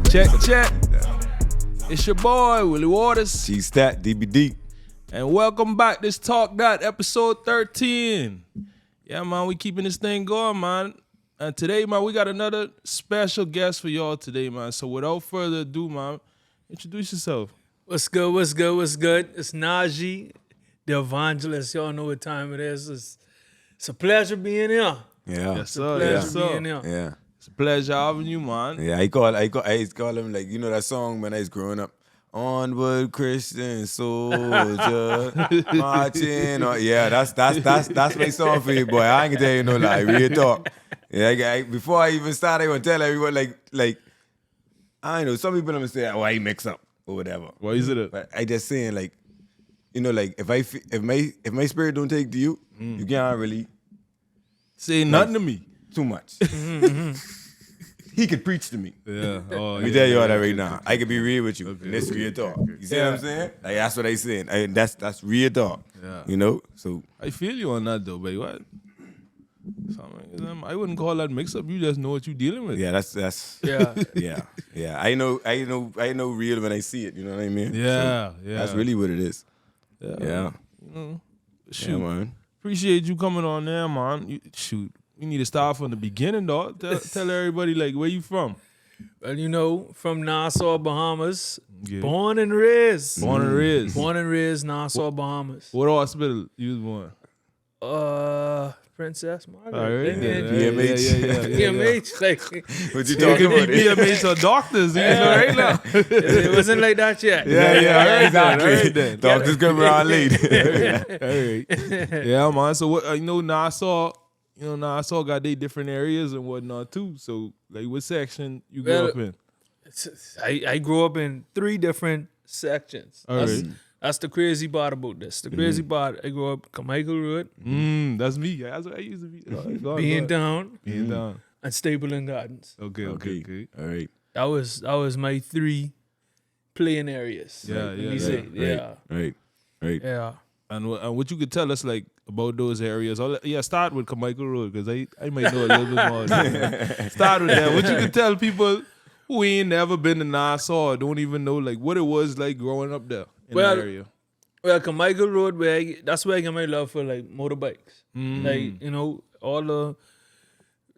Check. It's your boy, Willie Waters. G-Stat, DBD. And welcome back. This Talk Dat, episode 13. Yeah, man, we keeping this thing going, man. And today, man, we got another special guest for y'all today, man. So without further ado, man, introduce yourself. What's good? It's Najie the Evangelist. Y'all know what time it is. It's a pleasure being here. Yeah. Yes, sir. Being here. Yeah. It's a pleasure having you, man. Yeah, I used to call him, like, you know that song when I was growing up? Onward Christian soldier marching. Yeah, that's my song for you, boy. I ain't gonna tell you no lie, real talk. Yeah, before I even start, I gonna tell everyone like I know some people gonna say, "Oh, I mix up" or whatever. What is it? But I just saying, like, you know, like if my spirit don't take to you, you can't really Say nothing to me. too much. He could preach to me. Yeah. Oh, Let me tell you all that right now. I can be real with you. And that's real talk. You see what I'm saying? Like, that's what I saying. That's real talk. Yeah. You know? So I feel you on that, though, baby. What? I wouldn't call that mix-up. You just know what you're dealing with. yeah, that's Yeah. yeah. I know real when I see it. You know what I mean? Yeah. So that's really what it is. Yeah. Yeah. Shoot. Yeah, man. Appreciate you coming on there, man. Shoot. We need to start from the beginning, dog. Tell everybody, like, where you from? Well, you know, from Nassau, Bahamas. Yeah. Born and raised. Born and raised. Born and raised, Nassau, Bahamas. What hospital you was born? Princess Margaret. All right. PMH. PMH. Like, What you It talking could about? be PMH or doctors, you know, right now. it wasn't like that yet. Yeah, exactly. All right then. Doctors come around late. All right. Yeah, man. So what? Nassau got their different areas and whatnot too. So, like, what section you grew up in? I grew up in 3 different sections. All right. That's the crazy part about this. The crazy part, I grew up Carmichael Road, That's me. That's what I used to be. being down, Being down. and Stapleton Gardens. Okay. All right. That was my 3 playing areas. Yeah, Let yeah, me say, yeah. Right. Yeah. And what you could tell us, like, about those areas? Start with Carmichael Road, because I might know a little bit more. Start with that. What you could tell people who ain't never been to Nassau or don't even know, like, what it was like growing up there in that area. Well, Carmichael Road, that's where I get my love for, like, motorbikes. Like, you know,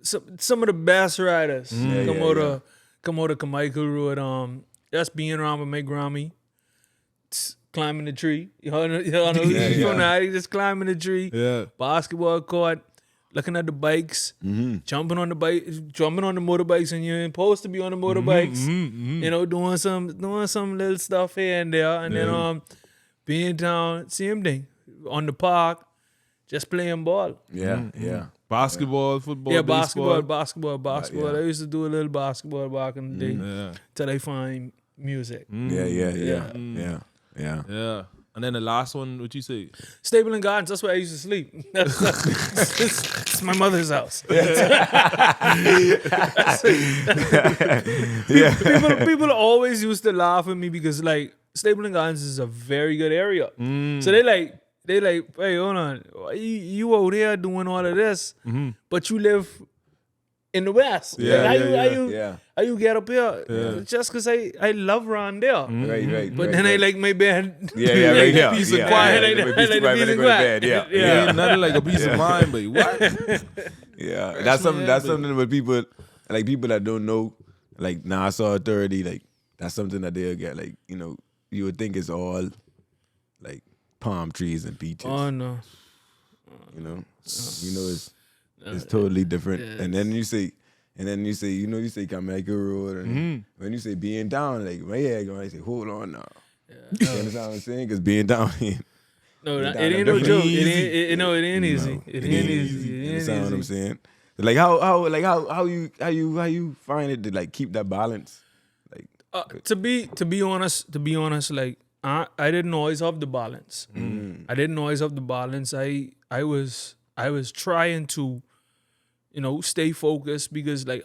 some of the best riders come out of Carmichael Road. Just being around with my Grammy, climbing the tree. You know from there, just climbing the tree. Yeah. Basketball court, looking at the bikes, jumping on the motorbikes, and you're supposed to be on the motorbikes. You know, doing some little stuff here and there, and then being down, same thing on the park, just playing ball. Yeah. Basketball, football, Yeah, baseball. basketball. I used to do a little basketball back in the day till I find music. Yeah. Yeah. And then the last one, what you say? Stapleton Gardens, that's where I used to sleep. It's my mother's house. People always used to laugh at me because, like, Stapleton Gardens is a very good area. So they like, hey, hold on, you out here doing all of this, but you live in the West. How you get up here? Just because I love around there. Right. But then I like my bed. Right here. Peace of quiet. I like the peace of quiet. Yeah. Ain't nothing like a piece of mind, but what? Yeah. That's something with people that don't know, like Nassau Authority, like, that's something that they'll get, like, you know, you would think it's all like palm trees and beaches. Oh no. You know? It's totally different. Yes. And then you say, you say Carmichael Road, and when you say being down, like, my head going, I say, hold on now. You understand what I'm saying? Because being down here. No, it down ain't there no different. joke. It ain't easy. It ain't easy. You understand what I'm saying? Like how you find it to, like, keep that balance? Like, To be honest, like, I didn't always have the balance. I didn't always have the balance. I was trying to, you know, stay focused because, like,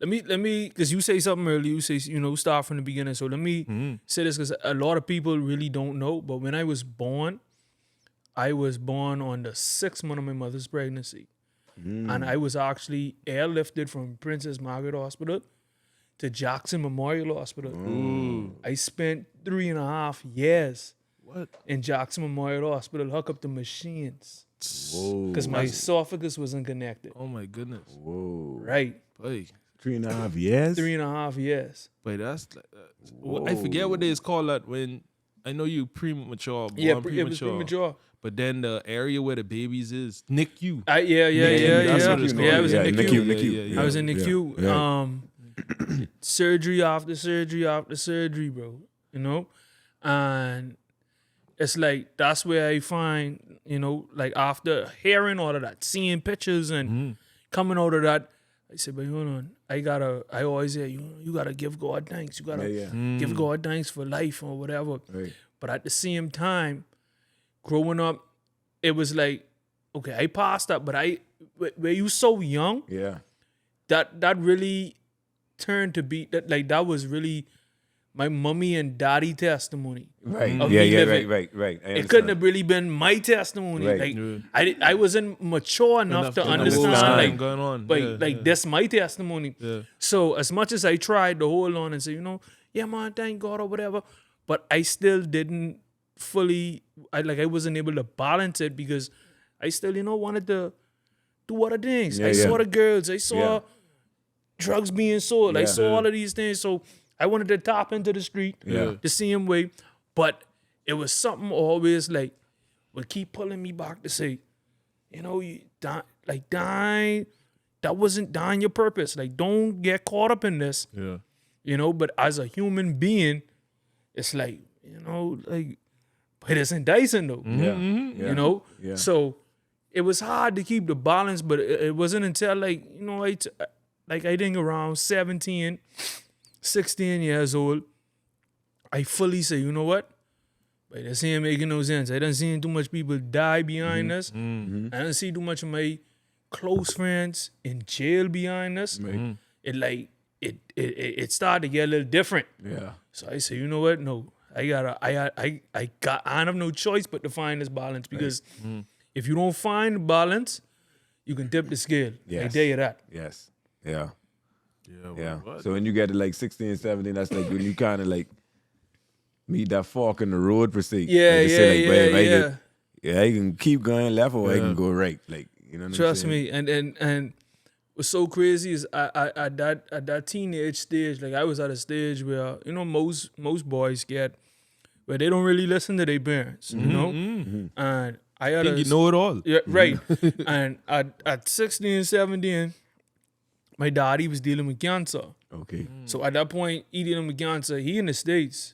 let me, because you say something earlier, you say, you know, start from the beginning. So let me say this because a lot of people really don't know. But when I was born on the 6th month of my mother's pregnancy. And I was actually airlifted from Princess Margaret Hospital to Jackson Memorial Hospital. Ooh. I spent 3.5 years What? in Jackson Memorial Hospital, hook up the machines. Whoa. Because my esophagus wasn't connected. Oh my goodness. Whoa. Right. Boy. 3.5 years? 3.5 years. Wait, that's I forget what they call that when I know you premature, born Yeah, it premature. was premature. But then the area where the babies is NICU. Yeah. That's what it's called. Yeah, I was in NICU. NICU. I was in NICU. Yeah. Surgery after surgery after surgery, bro. You know? And it's like, that's where I find, you know, like after hearing all of that, seeing pictures and coming out of that, I said, but hold on, I always say, you gotta give God thanks. You gotta give God thanks for life or whatever. Right. But at the same time, growing up, it was like, okay, I passed that, but where you so young, Yeah. that really turned to be that was really my mommy and daddy testimony. Right. Of Yeah, me yeah, living. right. I It understand. couldn't have really been my testimony. Right. Like I wasn't mature enough to understand understand. like going on. that's my testimony. Yeah. So as much as I tried to hold on and say, yeah man, thank God or whatever, but I still didn't fully I wasn't able to balance it because I still, wanted to do other things. I saw the girls, I saw drugs being sold, I saw all of these things. So I wanted to tap into the street the same way. But it was something always like would keep pulling me back to say, you dying, that wasn't dying your purpose. Like, don't get caught up in this. Yeah. But as a human being, it's like, but it isn't Dyson though. Yeah. Yeah. So it was hard to keep the balance, but it wasn't until I think around 17, 16 years old, I fully say, you know what? But this ain't making no sense. I done seen too much people die behind us. I done see too much of my close friends in jail behind us. It started to get a little different. Yeah. So I say, you know what? No, I have no choice but to find this balance because if you don't find the balance, you can tip the scale. I Yes. tell you that. Yes. Yeah. Yeah. What? So when you get to like 16, 17, that's like when you kind of like meet that fork in the road per se. Yeah, Like, yeah. I can keep going left or I can go right. Like, you know what Trust I'm saying? me, and what's so crazy is at that teenage stage, like I was at a stage where most boys get where they don't really listen to their parents, and I had Think you know it all. yeah, right, and at 16, 17, my daddy was dealing with cancer. Okay. So at that point, he dealing with cancer. He in the States.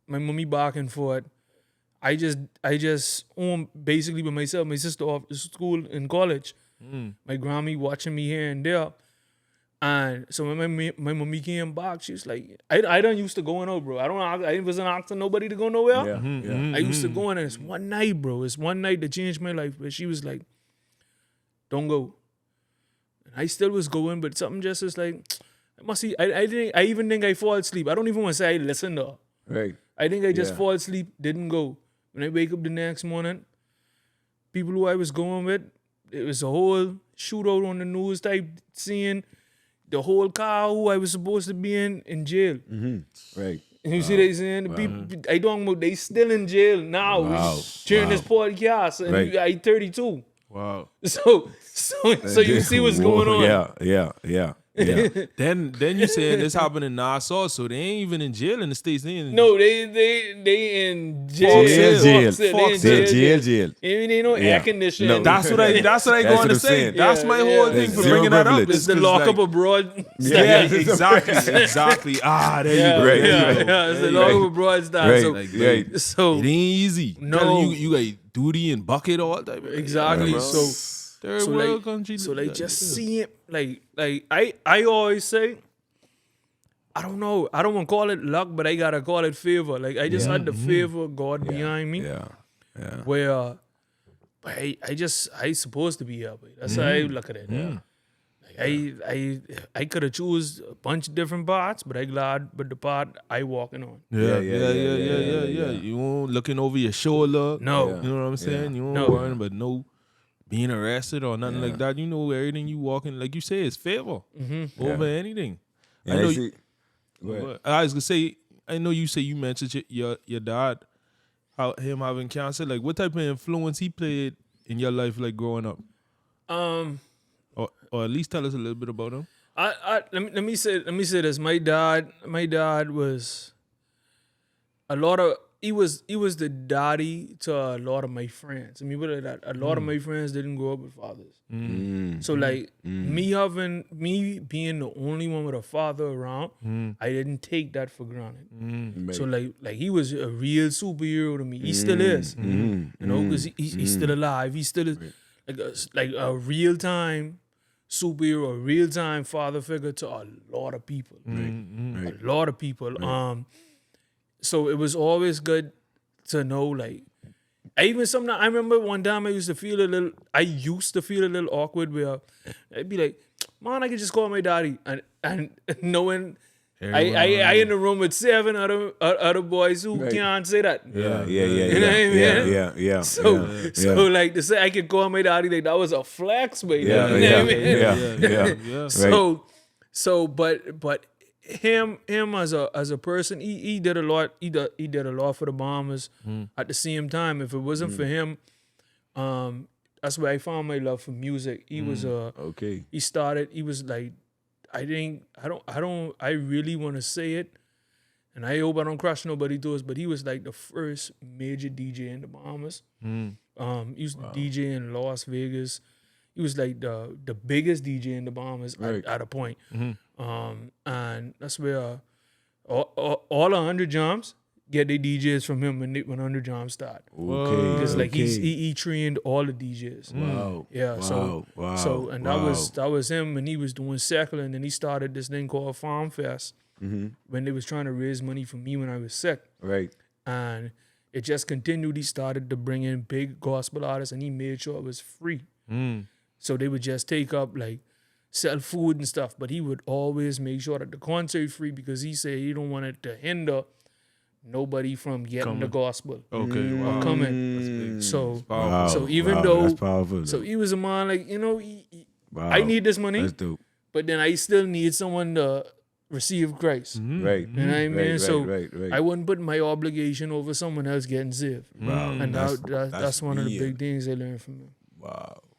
My mommy back and forth. I just home basically by myself. My sister off to school in college. My Grammy watching me here and there. And so when my mommy came back, she was like, I don't used to going out, bro. I wasn't asking nobody to go nowhere. Yeah. I used to go in and it's one night, bro. It's one night that changed my life. But she was like, don't go. And I still was going, but something just is like, I even think I fall asleep. I don't even want to say I listened to her. Right. I think I just fall asleep, didn't go. When I wake up the next morning, people who I was going with, it was a whole shootout on the news type scene. The whole car who I was supposed to be in jail. Right. And you see they saying the people I don't know, they still in jail now during this podcast. And I 32. Wow. So you see what's going on. Yeah. Then you saying this happened in Nassau, so they ain't even in jail in the States. They in No, they in jail. Jail. Ain't no air conditioning. No. That's what I That's going what to I'm say. saying. That's my whole thing for Zero bringing that up. privilege. It's the 'cause, lockup like, abroad. Yeah, exactly. There you go. Right. It's the lockup abroad style. Right. So, Right. so It ain't easy. No. Telling you got duty and bucket all that. exactly. Yeah, bro. So Third so world like, country. so like just see it like I always say, I don't know, I don't want to call it luck, but I gotta call it favor. Like I just had the favor of God behind me, Yeah. where but I supposed to be here. But that's how I look at it. Like I could have chose a bunch of different parts, but I glad with the part I walking on. Yeah. Yeah. You won't looking over your shoulder. No. Yeah. You know what I'm saying? You won't No. worrying about no being arrested or nothing like that. You know, everything you walking, like you say, is favor over anything. And I know. Go ahead. I was gonna say, I know you say you mentioned your dad, how him having cancer. Like, what type of influence he played in your life, like growing up, or at least tell us a little bit about him. Let me say this. My dad was a lot of he was the daddy to a lot of my friends. I mean, but a lot of my friends didn't grow up with fathers. So like me being the only one with a father around, I didn't take that for granted. So like he was a real superhero to me. He still is, you know, because he's still alive. He still is like a real time superhero, a real time father figure to a lot of people. A lot of people. So it was always good to know, like, I remember one time I used to feel a little awkward where I'd be like, man, I could just call my daddy. And knowing I in the room with 7 other boys who can't say that. Yeah. You know what I mean? Yeah. So like to say I could call my daddy, like that was a flex, baby. Yeah. You know what I mean? Yeah. So but him as a person, he did a lot. He did a lot for the Bombers. At the same time, if it wasn't for him, that's where I found my love for music. He was he started. He was like, I really want to say it, and I hope I don't crush nobody doors, but he was like the first major DJ in the Bahamas. He used to DJ in Las Vegas. He was like the biggest DJ in the Bahamas at a point. And that's where all 100 Jams get their DJs from him when 100 Jams start. Because like he trained all the DJs. Wow. Yeah. So that was him, and he was doing secular, and then he started this thing called Farm Fest when they was trying to raise money for me when I was sick. Right. And it just continued. He started to bring in big gospel artists, and he made sure it was free. So they would just take up, like, sell food and stuff, but he would always make sure that the concert free, because he said he don't want it to hinder nobody from getting the gospel. Okay, or coming. So even that's though, powerful, so he was a man like, you know, wow. I need this money, That's dope. but then I still need someone to receive Christ. Right. You know what I mean? Right. I wouldn't put my obligation over someone else getting saved. Wow. And that's one of the big things I learned from him.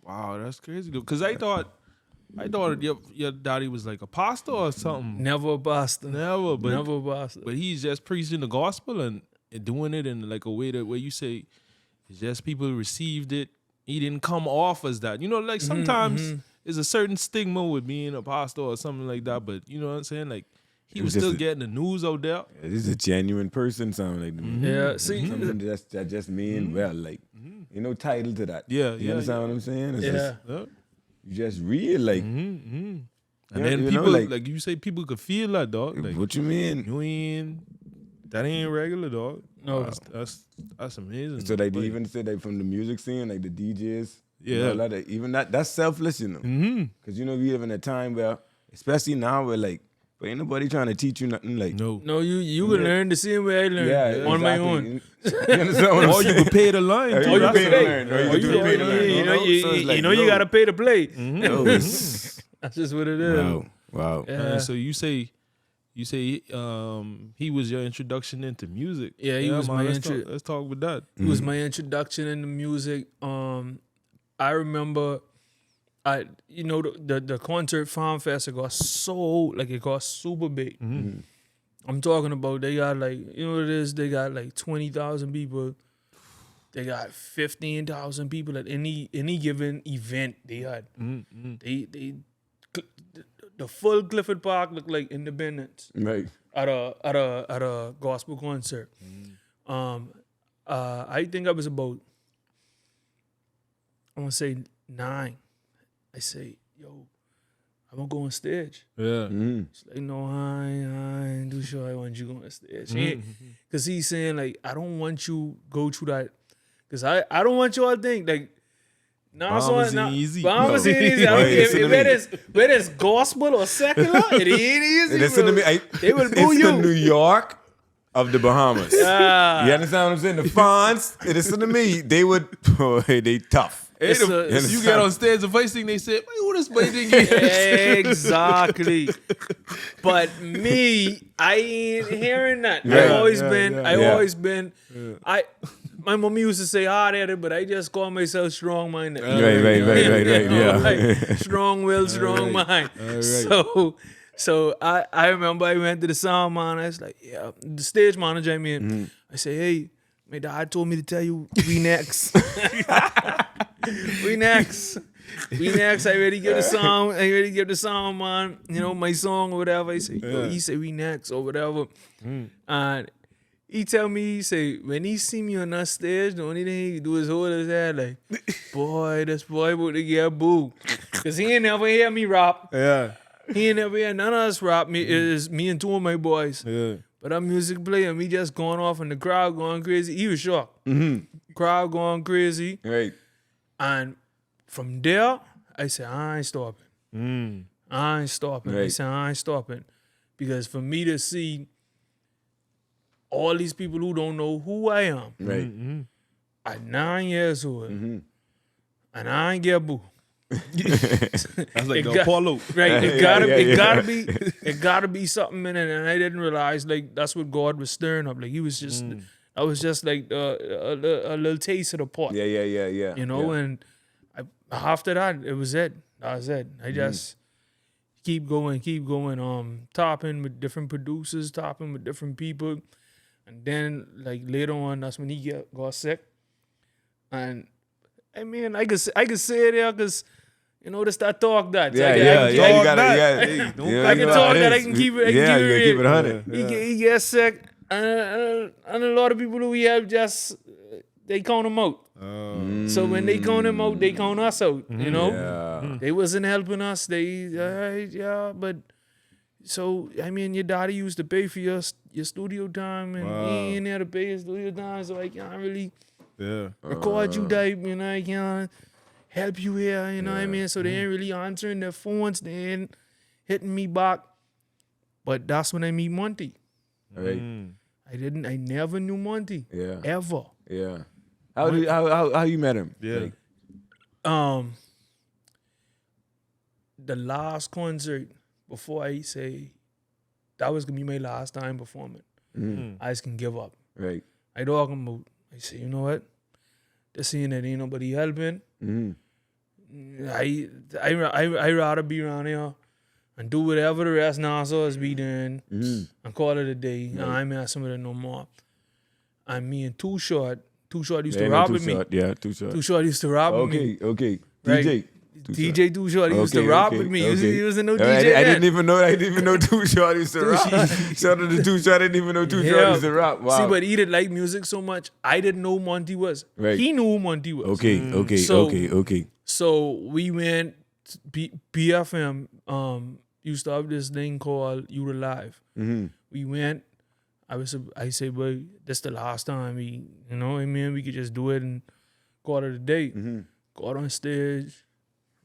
Wow, that's crazy. Because I thought your daddy was like a pastor or something. Never a pastor. Never a pastor. But he's just preaching the gospel and doing it in like a way that where you say it's just people received it. He didn't come off as that. You know, like sometimes there's a certain stigma with being a pastor or something like that. But you know what I'm saying? Like he was still getting the news out there. Yeah, this is a genuine person sound like Yeah, see, something that just mean well, like you know, title to that. Yeah, you understand what I'm saying? It's just, Yeah. you just real like. And Yeah, then you people know, like you say, people could feel that, dog. Like, what you mean? That ain't regular, dog. No, that's amazing. So like they even say like from the music scene, like the DJs, Yeah. you know, a lot of, even that's selfless, you know. Because you know we live in a time where, especially now, where like, but ain't nobody trying to teach you nothing. Like No, you can learn the same way I learned on my own. You understand what I'm or you saying? could pay the line. Or too. you That's could it. pay to learn. Or you could pay to learn. You know you gotta pay to play. That's That's just what it is. Wow. Yeah. So you say he was your introduction into music. Yeah, he was man, my let's talk with that. It was my introduction into music. I remember, the concert Farm Fest, it got super big. I'm talking about they got like, you know what it is? They got like 20,000 people. They got 15,000 people at any given event they had. The full Clifford Park looked like Independence. Right. At a gospel concert. I think I was about, I want to say 9. I say, yo, I'm gonna go on stage. Yeah. It's like, no, I ain't too sure I want you going on stage. Because he's saying like, I don't want you go through that. Because I don't want you all to think like, Bombers ain't easy. Bombers ain't easy. I mean, whether it's gospel or secular, it ain't easy. Listen to me. They will boo It's you. the New York of the Bahamas. Yeah. You understand what I'm saying? The Fonz, listen to me. They tough. You get on stage, the first thing they say, who this boy think he is? Exactly. But me, I ain't hearing that. Right. I've always been. My mom used to say hard-headed, but I just call myself strong-minded. Right. Yeah. Like, strong-willed, strong mind. So I remember I went to the sound man. I was like, yeah, the stage manager. I mean, I say, hey, my dad told me to tell you we next. We next. I already give the song, man. You know, my song or whatever. I say, yo, he say we next or whatever. And he tell me, he say, when he see me on that stage, the only thing he do is hold his head like, boy, this boy about to get booed. Because he ain't never hear me rap. Yeah. He ain't never hear none of us rap. It is me and two of my boys. Yeah. But that music play and me just going off and the crowd going crazy. He was shocked. Crowd going crazy. Right. And from there, I said, I ain't stopping. I ain't stopping. Right. I said, I ain't stopping. Because for me to see all these people who don't know who I am Right. at 9 years old, and I ain't get booed. That's like Apollo. Right. It gotta be something in it. And I didn't realize like that's what God was stirring up. Like he was just I was just like a little taste of the pot. Yeah. You know, and after that, it was it. That was it. I just keep going, topping with different producers, topping with different people. And then, like, later on, that's when he got sick. And, I mean, I could say it there because, you know, that's that talk that. Yeah. I can talk that. I can keep it. Yeah, you gotta keep it 100. He gets sick. And a lot of people who we have just, they count him out. So when they count him out, they count us out, you know? Yeah. They wasn't helping us. But so, I mean, your daddy used to pay for your studio time, and he ain't there to pay his studio time, so I can't really record you type, you know, I can't help you here, you know what I mean? So they ain't really answering their phones, they ain't hitting me back. But that's when I meet Monty. Right. I never knew Monty. Yeah. Ever. Yeah. How you met him? Yeah. Like, the last concert before I say that was gonna be my last time performing, I just can give up. Right. I talk about. I say, you know what? Just seeing that ain't nobody helping. I rather be around here and do whatever the rest Nassau's be doing and call it a day. Right. I ain't messing with it no more. And me and Too Short used to rob with me. Yeah, Too Short. Too Short used to rob with me. Okay. Right. DJ Too Short used to rock with me. He was no DJ. I didn't even know Too Short used to rock. Shout out to Too Short. I didn't even know Too Short used to rock. Wow. See, but he didn't like music so much. I didn't know who Monty was. Right. He knew who Monty was. Okay. So we went. BFM used to have this thing called You Alive. We went. I said, boy, this the last time we, you know what I mean? We could just do it and call it a day. Got on stage.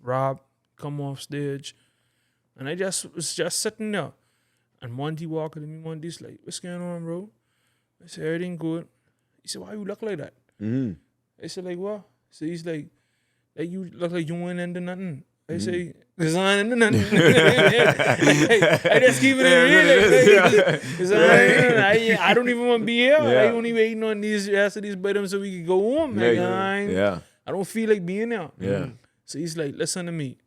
Rob, come off stage. And I was just sitting there. And Monty walked to me. Monty's like, what's going on, bro? I said, everything good. He said, why you look like that? I said, like, what? So he's like you look like you ain't into nothing. I say, because I ain't into nothing. I just keep it in real. Because I don't even want to be here. I only waiting on these rest of these items so we can go home. Like, I don't feel like being there. Yeah. So he's like, listen to me.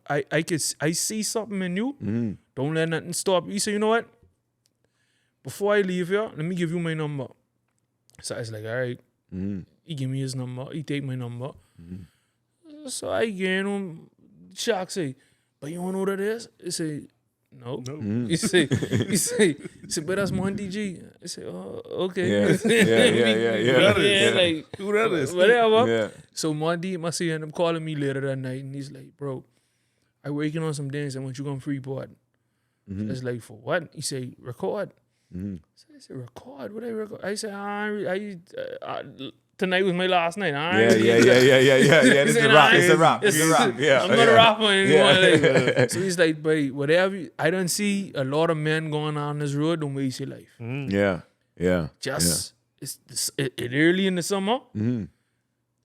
I see something in you. Don't let nothing stop you. He said, you know what? Before I leave here, let me give you my number. So I was like, all right. He give me his number. He take my number. So I gave him, Shock say, but you want to know what that is? He say, no. He say, but that's Monty G. I say, oh, okay. Yeah. Like, Who that is? whatever. Yeah. So Monty must see him calling me later that night, and he's like, bro, I working on some things. I want you to come Freeport. I was like, for what? He say, record. So I said, record? What I record? I said, tonight was my last night. Yeah. It's a rap. Yeah. I'm not a rapper anymore. Like, so he's like, but whatever. I don't see a lot of men going on this road. Don't waste your life. It's early in the summer.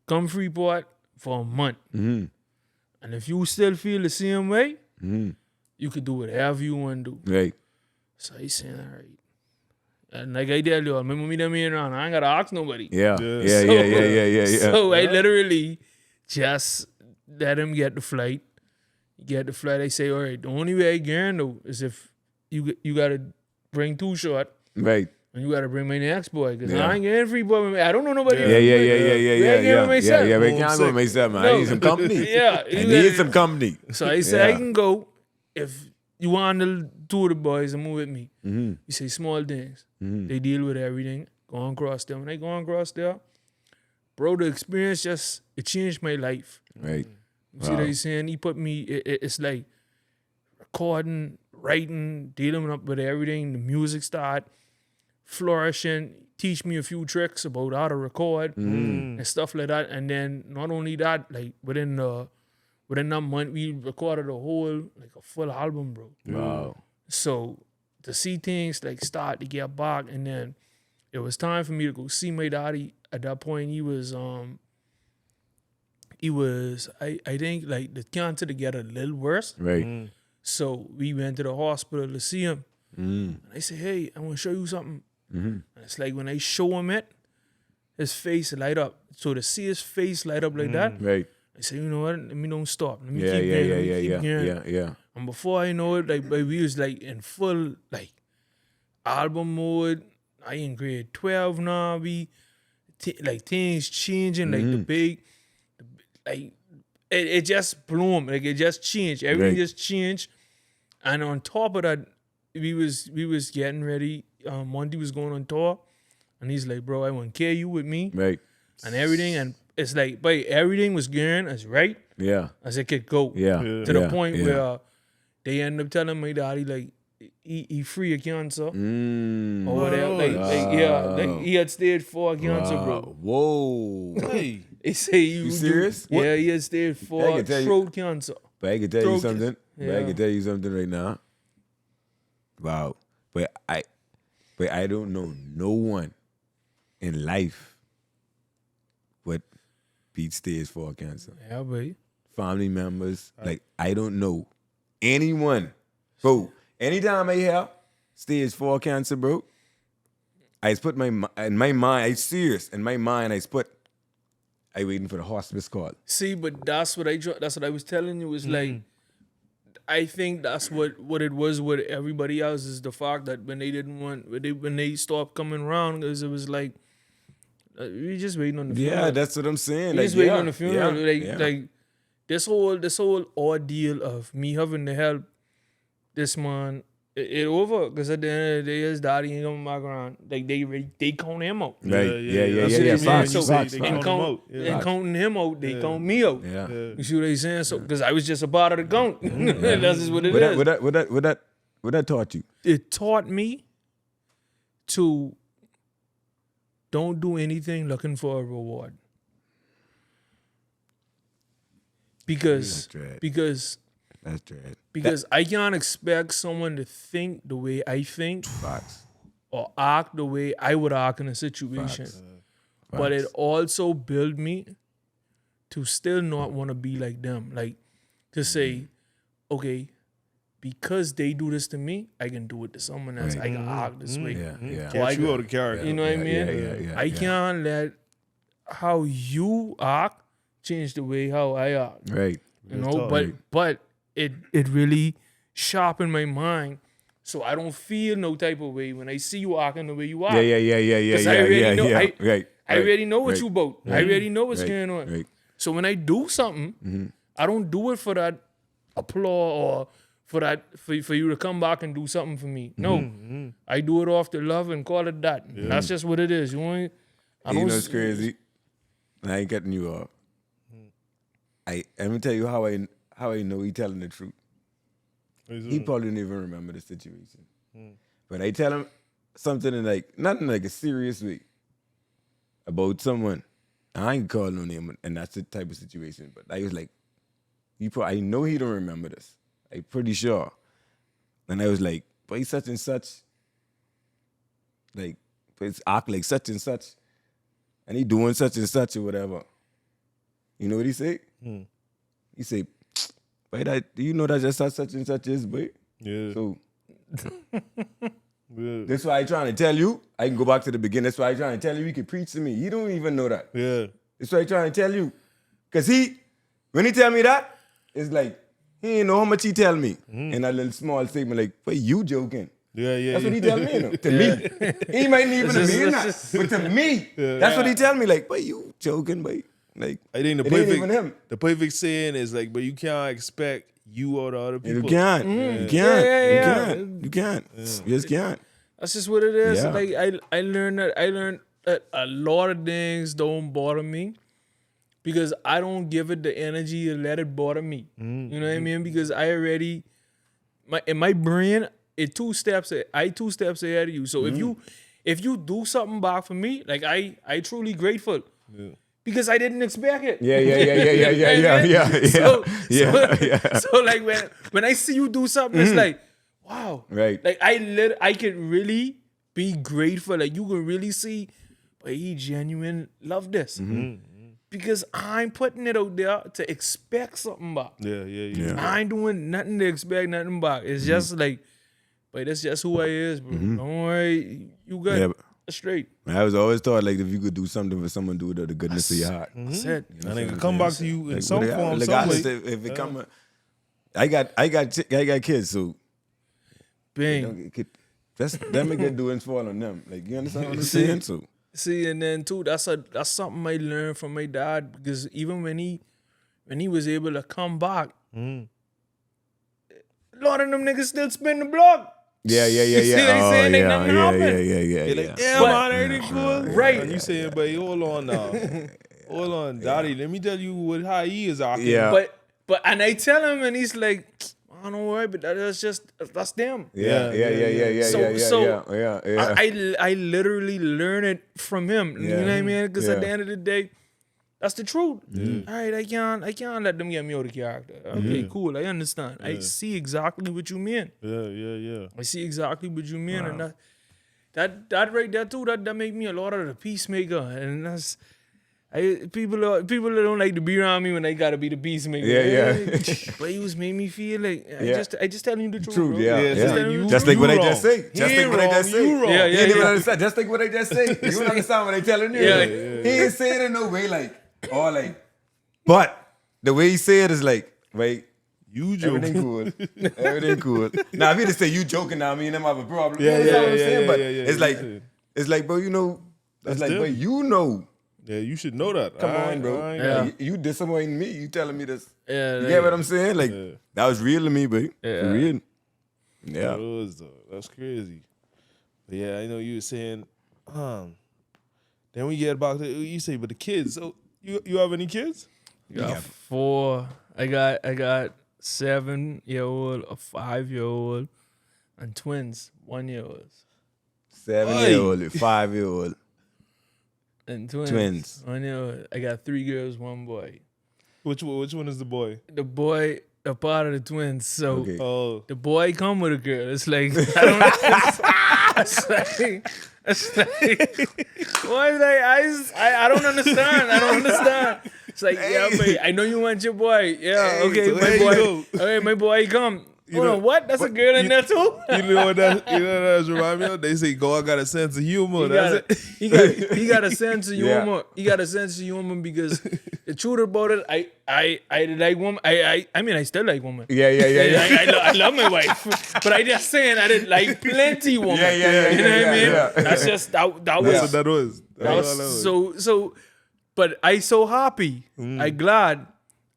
Come Freeport. for a month. Mm-hmm. And if you still feel the same way, Mm-hmm. you could do whatever you want to do. Right. So he's saying, all right. And like I tell you, remember me them here around. I ain't gotta ask nobody. Yeah. Yeah. Yeah. So- Yeah. So I literally just let him get the flight. Get the flight. I say, all right, the only way I guarantee is if you gotta bring 2 short Right. and you gotta bring my next boy. Because Yeah. I ain't getting free boy. I don't know nobody. Yeah. Yeah. else. Yeah. can't go myself. Yeah. We Oh, can't I'm go sick. myself, man. No. I need some company. Yeah. I you need gotta- some company. So I say I Yeah. can go if you want the 2 of the boys and move with me. Mm-hmm. You say small things. Mm-hmm. They deal with everything. Go on across there. When I go on across there, bro, the experience it changed my life. Right. You see what he's saying? He put me, it's like recording, writing, dealing up with everything. The music start flourishing. Teach me a few tricks about how to record and stuff like that. And then not only that, like within that month, we recorded a full album, bro. Wow. So to see things like start to get back, and then it was time for me to go see my daddy. At that point, he was I think like the cancer to get a little worse. Right. So we went to the hospital to see him. Mm-hmm. And I said, hey, I want to show you something. Mm-hmm. And it's like when I show him it, his face light up. So to see his face light up like that, Right. I said, you know what? Let me don't stop. Let me Yeah. keep going. Let me keep going. Yeah. And before I know it, like we was like in full like album mode. I in grade 12 now. We like things changing, like the big, like it just bloomed, like it just changed. Everything Right. just changed. And on top of that, we was getting ready. Monty was going on tour, and he's like, "Bro, I want to carry you with me Right. and everything." And it's like, but everything was going as right Yeah. as it could go. Yeah. To the point where they end up telling my daddy like he free of cancer Mm. or whatever. Like he had stage 4 cancer, bro. Whoa. Hey. They say you serious? Yeah, he had stage 4 can tell you- throat cancer. But I can tell you Throat- something. But I yeah. can tell you something right now. Wow. But I don't know no one in life what beat stage 4 cancer. Yeah, baby. Family members. Like I don't know anyone. Bro, anytime I hear stage 4 cancer, bro, I just put in my mind, I serious. In my mind, I waiting for the hospice call. See, but that's what I was telling you is like, I think that's what it was with everybody else is the fact that when they stopped coming around, because it was like we just waiting on the funeral. Yeah, that's what I'm saying. We just waiting on the yeah, funeral. yeah. Like this whole ordeal of me having to help this man, it over because at the end of the day, his daddy ain't coming back around. Like they count him out. Right. Yeah. That's what you mean Facts, when you say facts, they facts. count him out. Yeah. And counting him out, they count me out. Yeah. You see what they saying? So because I was just a part of the count. That's just what it is. What that taught you? It taught me to don't do anything looking for a reward. Because That's right. because That's dread. because I can't expect someone to think the way I think Facts. or act the way I would act in a situation. But it also built me to still not want to be like them. Like to say, okay, because they do this to me, I can do it to someone else. I can act this way. Yeah. Catch you out of character. You know what I mean? Yeah. I can't let how you act change the way how I act. Right. You know, but it really sharpened my mind, so I don't feel no type of way when I see you acting the way you act. Yeah. 'Cause I already know- Right. I already know what you about. I already know what's Right. going on. Right. So when I do something, I don't do it for that applause or for you to come back and do something for me. No, I do it off the love and call it that. That's just what it is. You know, You know it's crazy. I ain't cutting you off. Let me tell you how I know he telling the truth. He probably didn't even remember the situation. But I tell him something not in like a serious way about someone. I ain't calling no name, and that's the type of situation. But I was like, I know he don't remember this. I'm pretty sure. And I was like, but he's such and such. Like, but it's act like such and such. And he doing such and such or whatever. You know what he say? He say, boy, do you know that just such and such is, boy? Yeah. So Yeah. that's why I trying to tell you. I can go back to the beginning. That's why I trying to tell you he can preach to me. He don't even know that. Yeah. That's why I trying to tell you. Because when he tell me that, it's like, he ain't know how much he tell me. In that little small statement, like, boy, you joking. Yeah. That's what he tell me, you know, to me. He might even mean that, but to me, that's what he tell me. Like, boy, you joking, boy. Like, I think it ain't even him. the perfect saying is like, but you can't expect you or the other people. You can't. You can't. You can't. You just can't. That's just what it is. Yeah. Like I learned that a lot of things don't bother me because I don't give it the energy to let it bother me. You know what I mean? Because I already in my brain, I 2 steps ahead of you. So if you do something back for me, like I truly grateful. Yeah. Because I didn't expect it. So like when I see you do something, it's like, wow. Right. Like I can really be grateful. Like you can really see, but he genuine love this. Because I'm putting it out there to expect something back. Yeah. I ain't doing nothing to expect nothing back. It's just like, but that's just who I is, bro. Don't worry, you got straight. I was always thought like if you could do something for someone, do it out of the goodness of your heart. That's it. And it can come back to you in some form, some regardless way. if it come, I got kids, so Bang. that's them again doing fall on them. Like you understand what I'm saying? So See, and then too, that's something I learned from my dad because even when he was able to come back, a lot of them niggas still spin the block. Yeah. You see what I'm saying? Ain't nothing happened. You're like, Yeah. man, everything cool. Right. And you saying, but hold on now. Hold on, Daddy. Let me tell you how he is acting. Yeah. But and I tell him and he's like, I don't worry, but that's them. Yeah. I literally learned it from him. You know what I mean? Because at the end of the day, that's the truth. All right, I can't let them get me out of character. Okay, cool. I understand. I see exactly what you mean. Yeah. I see exactly what you mean, and that right there too. That make me a lot of the peacemaker, and that's. People that don't like to be around me when they gotta be the peacemaker. Yeah. But he was made me feel like I just telling you the truth. Truth, Bro. yeah. Just think what I just say. Just think what I just say. You wrong. Yeah. You ain't even understand. Just think what I just say. You don't understand what they telling you. Yeah. He ain't saying it in no way but the way he say it is like, wait, You joking. everything cool. Now if he just say you joking now, me and them have a problem. Yeah, You understand what I'm yeah, saying? yeah, But yeah, it's like, bro, you know, That's it's like, them. but you know. Yeah, you should know that. Come on, bro. I ain't- Yeah. You disappointing me. You telling me this. Yeah, You get what I'm saying? Like, that was real to me, bro. Yeah. For real. Yeah. It was, though. That's crazy. But yeah, I know you were saying, then we get back to, you say, but the kids. So you have any kids? Got 4. I got 7-year-old, a 5-year-old, and twins, 1-year-olds. 7-year-old, 5-year-old. And twins. 1-year-old. I got 3 girls, 1 boy. Which one is the boy? The boy, a part of the twins. So Okay. Oh, the boy come with a girl. It's like I don't. It's like why is I don't understand. I don't understand. It's like yeah, but I know you want your boy. Yeah, Hey, okay, so my there you boy. go. Okay, my boy come. Hold know- on, what? That's a girl in there too. you know what that remind me of? They say God got a sense of humor. That's it. He got a sense of Yeah. humor. He got a sense of humor because the truth about it, I like woman. I mean I still like woman. Yeah. I love my wife, but I just saying I did like plenty woman. Yeah, You know what I mean? yeah. That's just that That's was what that was. that was so. But I so happy. I glad.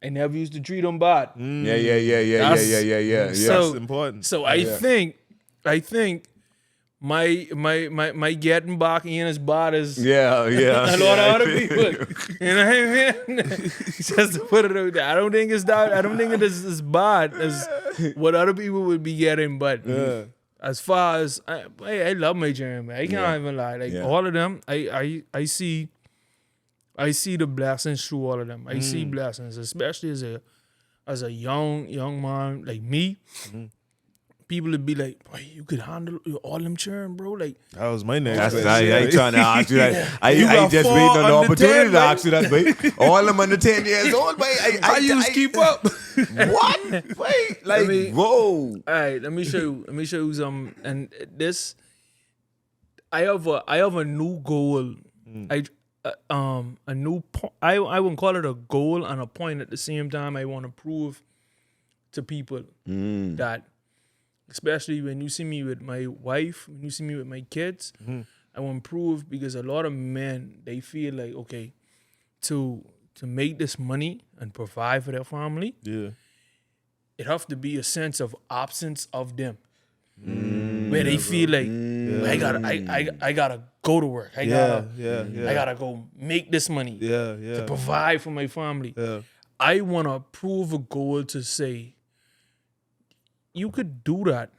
I never used to treat them bad. Yeah. So- That's important. So I think my getting back in as bad as Yeah. a lot of other people. You know what I mean? Just to put it out there. I don't think it's that. I don't think it is as bad as what other people would be getting. But as far as I love my journey, I can't even lie. Like all of them, I see the blessings through all of them. I see blessings, especially as a young man like me. people would be like, boy, you could handle all them churn, bro. Like, That was my next That's question. I ain't trying to ask you that. I You ain't got just 4 waiting on the under 10, opportunity to man. ask you that, babe. All them under 10 years old, babe. How you keep up? What? Wait, like, whoa. all right, let me show you. Let me show you some. And this, I have a new goal. A new I wouldn't call it a goal and a point at the same time. I want to prove to people that, especially when you see me with my wife, when you see me with my kids, I want to prove, because a lot of men, they feel like, okay, to make this money and provide for their family, Yeah. it have to be a sense of absence of them, where they feel like, I gotta go to work. I gotta go make this money to provide for my family. Yeah. I wanna prove a goal to say, you could do that,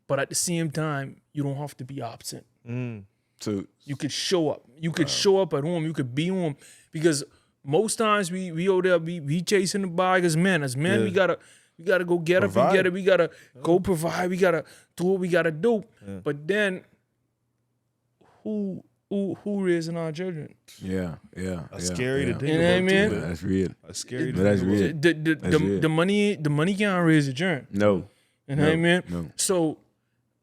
but at the same time, you don't have to be absent. So You could show up. You could show up at home. You could be home, because most times we out there, we chasing the bag as men. As men, we gotta go get up and get it. We gotta go provide. We gotta do what we gotta do. But then, who raising our children? yeah. That's scary to think You know what I about, mean? too, That's real. That's scary to But that's think about. real. That's real. The money can't raise the children. No. You know what I mean? No. So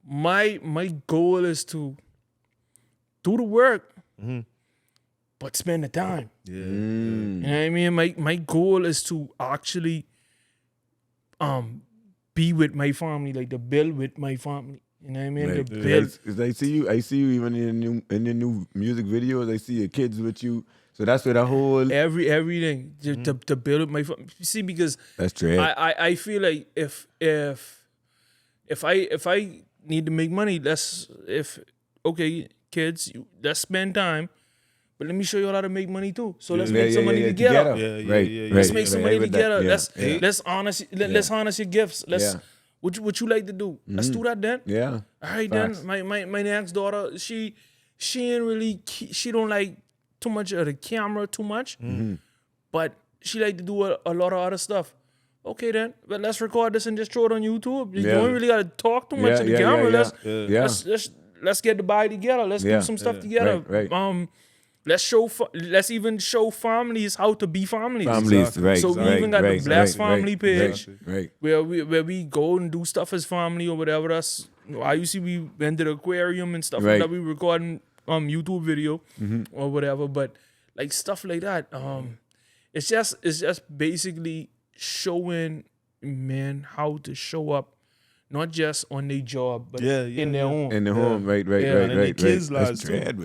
my goal is to do the work, but spend the time. Yeah. You know what I mean? My goal is to actually be with my family, like to build with my family. You know what I mean? Right. To build. I see you even in your new music videos. I see your kids with you. So that's where the whole Everything to build with my family. You see, because that's true. I feel like if I need to make money, okay, kids, let's spend time, but let me show you how to make money too. So let's make some money together. Let's make some money together. Let's harness your gifts. What you like to do? Let's do that then. Yeah. All right, Facts. then. My next daughter, she ain't really, she don't like too much of the camera too much, but she like to do a lot of other stuff. Okay then, but let's record this and just throw it on YouTube. You don't really gotta talk too much to the camera. Let's get the body together. Let's do some stuff together. Right. Let's even show families how to be families. Right. So we even got the Blessed Family page Right. where we go and do stuff as family or whatever. That's I used to we went to the aquarium and stuff like that. We recording YouTube video or whatever. But like stuff like that. It's just basically showing men how to show up, not just on their job, but in their home. In the home, right. And the kids' lives too. And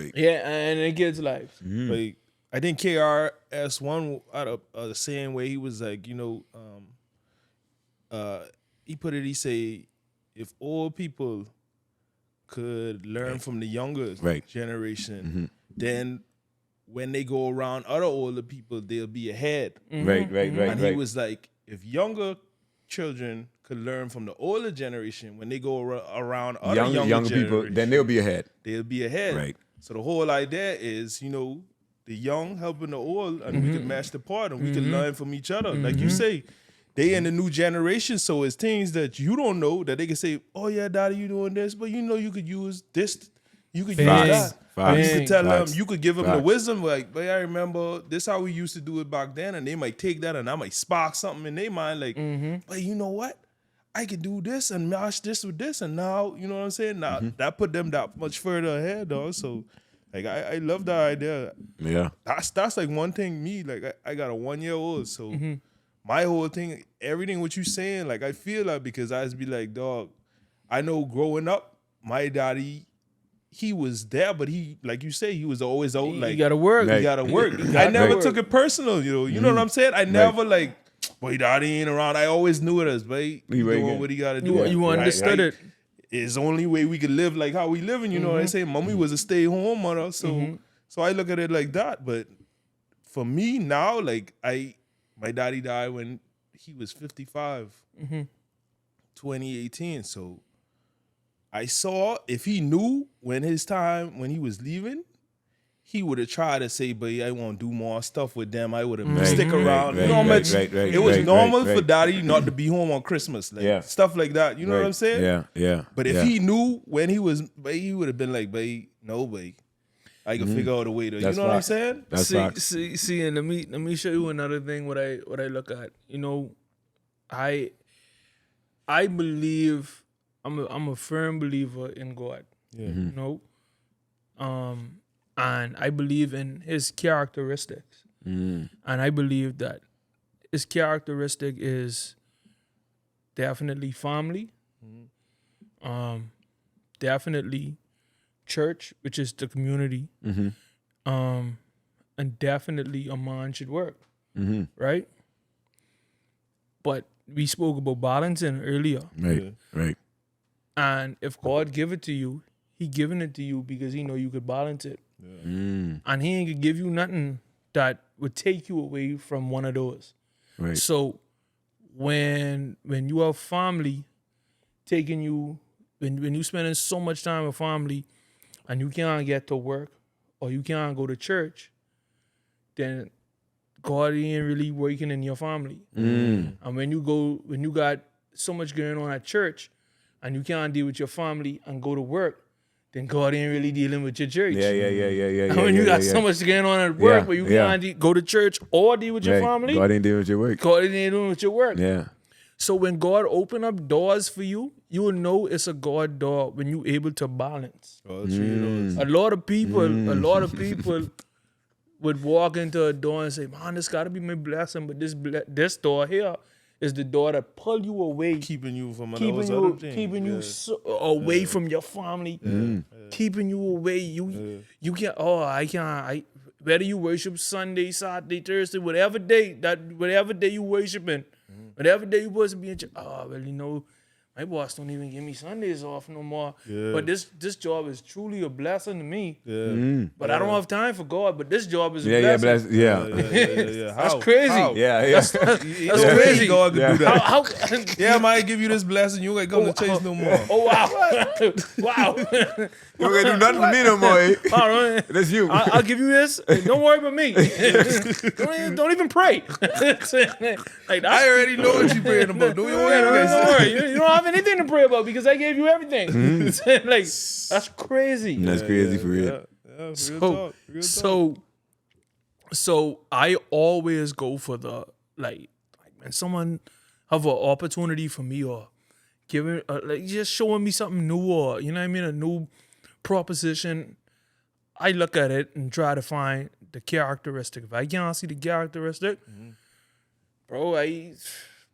the kids' lives. Like, I think KRS-One out of the same way, he was like, he put it, he say, if all people could learn from the younger generation, then when they go around other older people, they'll be ahead. Right. And he was like, if younger children could learn from the older generation, when they go around other younger people, then they'll be ahead. They'll be ahead. Right. So the whole idea is, the young helping the old, and we can match the part, and we can learn from each other. Like you say, they in the new generation, so it's things that you don't know that they can say, oh yeah, daddy, you doing this, but you could use this, you could use that. You could tell them, you could give them the wisdom, like, but I remember this how we used to do it back then, and they might take that and I might spark something in their mind, like, but you know what? I could do this and match this with this, and now, you know what I'm saying? Now that put them that much further ahead, dog. So, like, I love that idea. Yeah. That's like one thing. Me, like, I got a 1-year-old, so my whole thing, everything what you saying, like, I feel that because I just be like, dog, I know growing up, my daddy, he was there, but he, like you say, he was always out. Like, you gotta work. You gotta work. I never took it personal. You know what I'm saying? I never like, boy, daddy ain't around. I always knew it as, boy, he doing what he gotta do. You understood it. It's the only way we could live like how we living. You know what I say? Mommy was a stay-home mother, so I look at it like that. But for me now, like my daddy died when he was 55, 2018. So I saw if he knew when he was leaving, he would have tried to say, but I want to do more stuff with them. I would have Right, stick around. right, you know how much right, it was right, normal right, for daddy not to be home on Christmas. Like, Yeah. stuff like that. You know what I'm saying? Yeah. But if he knew when he was, he would have been like, no, I can figure out a way to. That's you know what I'm facts. saying? That's facts. See, and let me show you another thing. What I look at. You know, I believe I'm a firm believer in God. Yeah. You know, and I believe in His characteristics, and I believe that His characteristic is definitely family, definitely church, which is the community, and definitely a man should work, right? But we spoke about balancing earlier, Right. and if God give it to you, He giving it to you because He know you could balance it, and He ain't gonna give you nothing that would take you away from one of those. Right. So when you have family taking you, when you spending so much time with family and you can't get to work or you can't go to church, then God ain't really working in your family. And when you got so much going on at church and you can't deal with your family and go to work, then God ain't really dealing with your church. Yeah. And when you got so much going on at work where you can't go to church or deal with your family, God ain't dealing with your work. God ain't dealing with your work. Yeah. So when God open up doors for you, you will know it's a God door when you able to balance. Oh, true. A lot of people would walk into a door and say, "Man, this got to be my blessing," but this door here is the door that pull you away, Keeping you from keeping you away from your family, keeping you away. You can't. Oh, I can't. Whether you worship Sunday, Saturday, Thursday, whatever day you worshiping, whatever day you supposed to be in church. Oh, well, you know, my boss don't even give me Sundays off no more. Yeah. But this job is truly a blessing to me. Yeah. But I don't have time for God. But this job is a Yeah. blessing. Yeah. That's crazy. How? Yeah. That's crazy. God could do that. How Yeah, I might give you this blessing. You ain't come to chase no more. Oh wow! Wow! You ain't gonna do nothing for me no more. Eh? All right. That's you. I'll give you this. Don't worry about me. don't even pray. Like I already know what you're praying about. Don't don't worry. You don't have anything to pray about because I gave you everything. Like that's crazy. That's crazy for real. Yeah, real talk. So I always go for the like when someone have an opportunity for me or giving like just showing me something new or you know what I mean, a new proposition. I look at it and try to find the characteristic. If I can't see the characteristic, bro,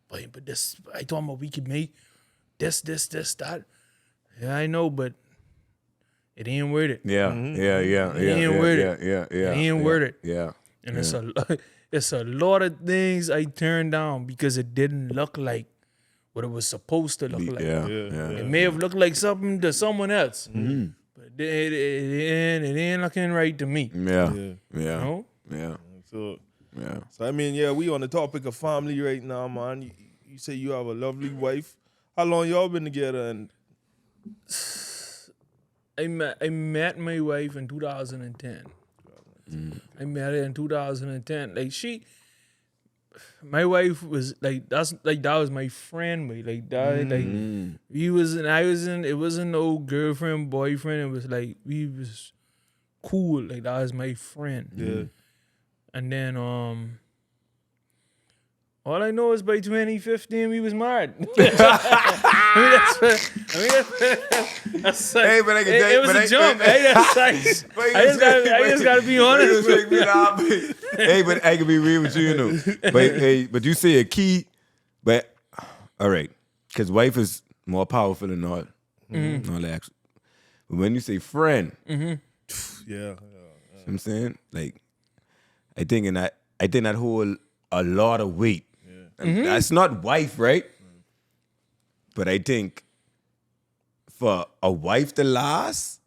but this I thought about we could make this, that. Yeah, I know, but it ain't worth it. Yeah. It ain't worth it. Yeah. It ain't worth it. Yeah. And it's a lot of things I turned down because it didn't look like what it was supposed to look like. Yeah. It may have looked like something to someone else, but it ain't looking right to me. Yeah. You Yeah. know? Yeah. So Yeah. I mean, yeah, we on the topic of family right now, man. You say you have a lovely wife. How long y'all been together? And I met my wife in 2010. I met her in 2010. Like my wife was like that was my friend. Like that. Like we was and I was in. It wasn't no girlfriend boyfriend. It was like we was cool. Like that was my friend. yeah, And then all I know is by 2015 we was married. That's Hey, but I can tell you, it was a jump. Hey, that's nice. I just gotta be honest. Hey, but I can be real with you, you know. But you say a key, but all right, because wife is more powerful than all that. But when you say friend, yeah. I'm saying, like, I think that hold a lot of weight. And that's not wife, right? But I think for a wife to last,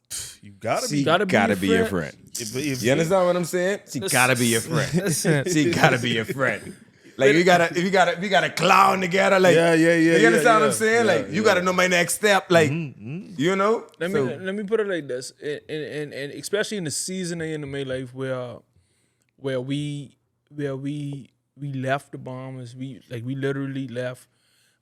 You gotta she be. gotta be your friend. If You understand what I'm saying? She gotta be your friend. She gotta be your friend. Like we gotta clown together. Like Yeah. You understand what I'm saying? Yeah, Like you gotta know my next step. Like you know. Let me put it like this, and especially in the season in my life where we left the bombers, we literally left,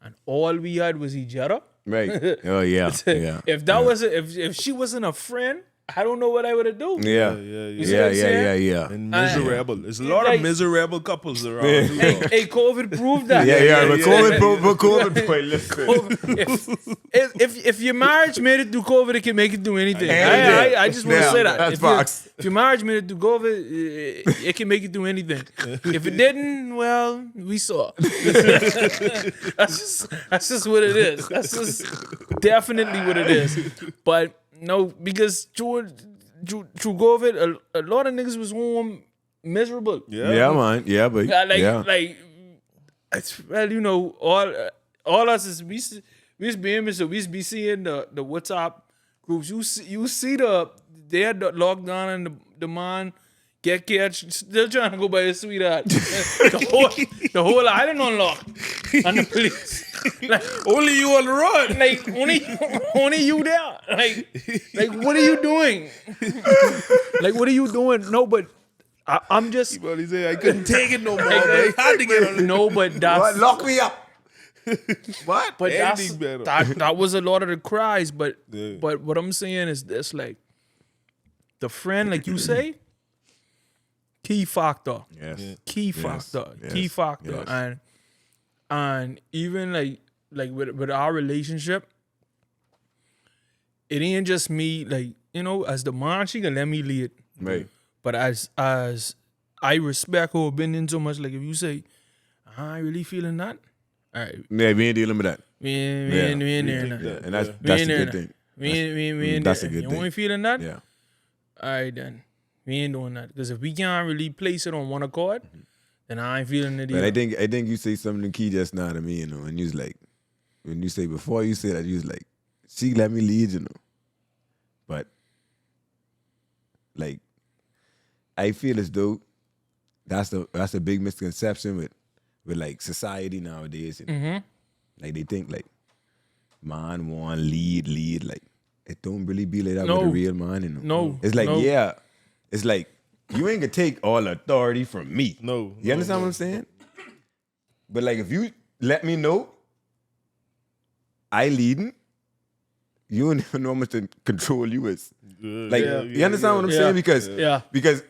and all we had was each other. Right. Oh yeah. Yeah. If that wasn't if she wasn't a friend, I don't know what I would have do. Yeah. You see what I'm saying? Yeah. And miserable. There's a lot like- of miserable couples around. Hey, COVID proved that. But COVID, boy, listen. If your marriage made it through COVID, it can make it through anything. I just want to Yeah, say that. that's If your marriage made it through COVID, it can make it through anything. If it didn't, well, we saw. That's just what it is. That's just definitely what it is. But no, because through COVID, a lot of niggas was home miserable. Yeah, man. Yeah, but Well, you know, all us is we used to be in, so we used to be seeing the WhatsApp groups. You see they had the lockdown and the man get catch still trying to go by his sweetheart. the whole island on lock. And the police. Like, Only you on the run. like only you there. Like what are you doing? Like what are you doing? No, but I'm just But he said I couldn't take it no more. They had to get on. no, but that's lock me up. What? but Anything better. that was a lot of the cries. But Yeah. but what I'm saying is this: like the friend, like you say, key factor, Yes. key factor, yes, key factor, yes. and even like with our relationship, it ain't just me. Like you know, as the man, she gonna let me lead. Right. But as I respect her opinion so much, like if you say, I ain't really feeling that, all right, Yeah, we ain't dealing with that. we ain't there now. Yeah, and that's We a ain't there good now. thing. We ain't That's there. a good You thing. ain't feeling that? Yeah. All right, then. We ain't doing that. Because if we can't really place it on one accord, then I ain't feeling it But either. I think you say something key just now to me, you know, and you was like, when you say before you say that, you was like, she let me lead, you know. But like, I feel as though that's a big misconception with like society nowadays, you know. Mm-hmm. Like they think like man want lead, like it don't really be like that No. with a real man, you know. No. It's like, No. yeah, it's like you ain't gonna take all authority from me. No. You understand what I'm saying? But like if you let me know I leading, you don't even know how much to control you is. Like you understand what I'm saying? Because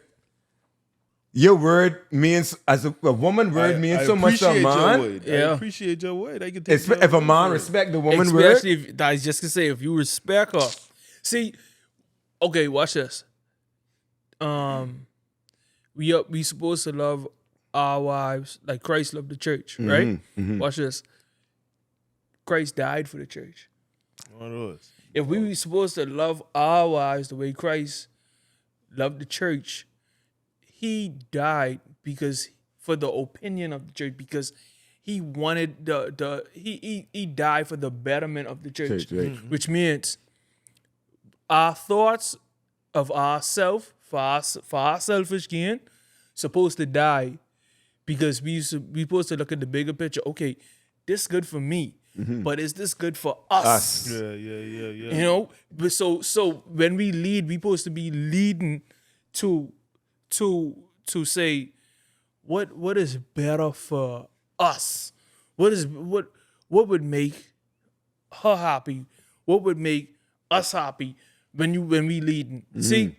your word means, as a woman word means so much to a man. I appreciate your word. I can take If a man respect the woman word, Especially if, I was just gonna say, if you respect her. See, okay, watch this. We supposed to love our wives like Christ loved the church, right? Watch this. Christ died for the church. One of those. If we were supposed to love our wives the way Christ loved the church, he died because for the opinion of the church, because he wanted he died for the betterment of the church, right. which means our thoughts of ourselves for our selfish gain supposed to die, because we supposed to look at the bigger picture. Okay, this good for me, but is this good for us? Yeah. You know, but so when we lead, we supposed to be leading to say what is better for us? What would make her happy? What would make us happy when we leading? See,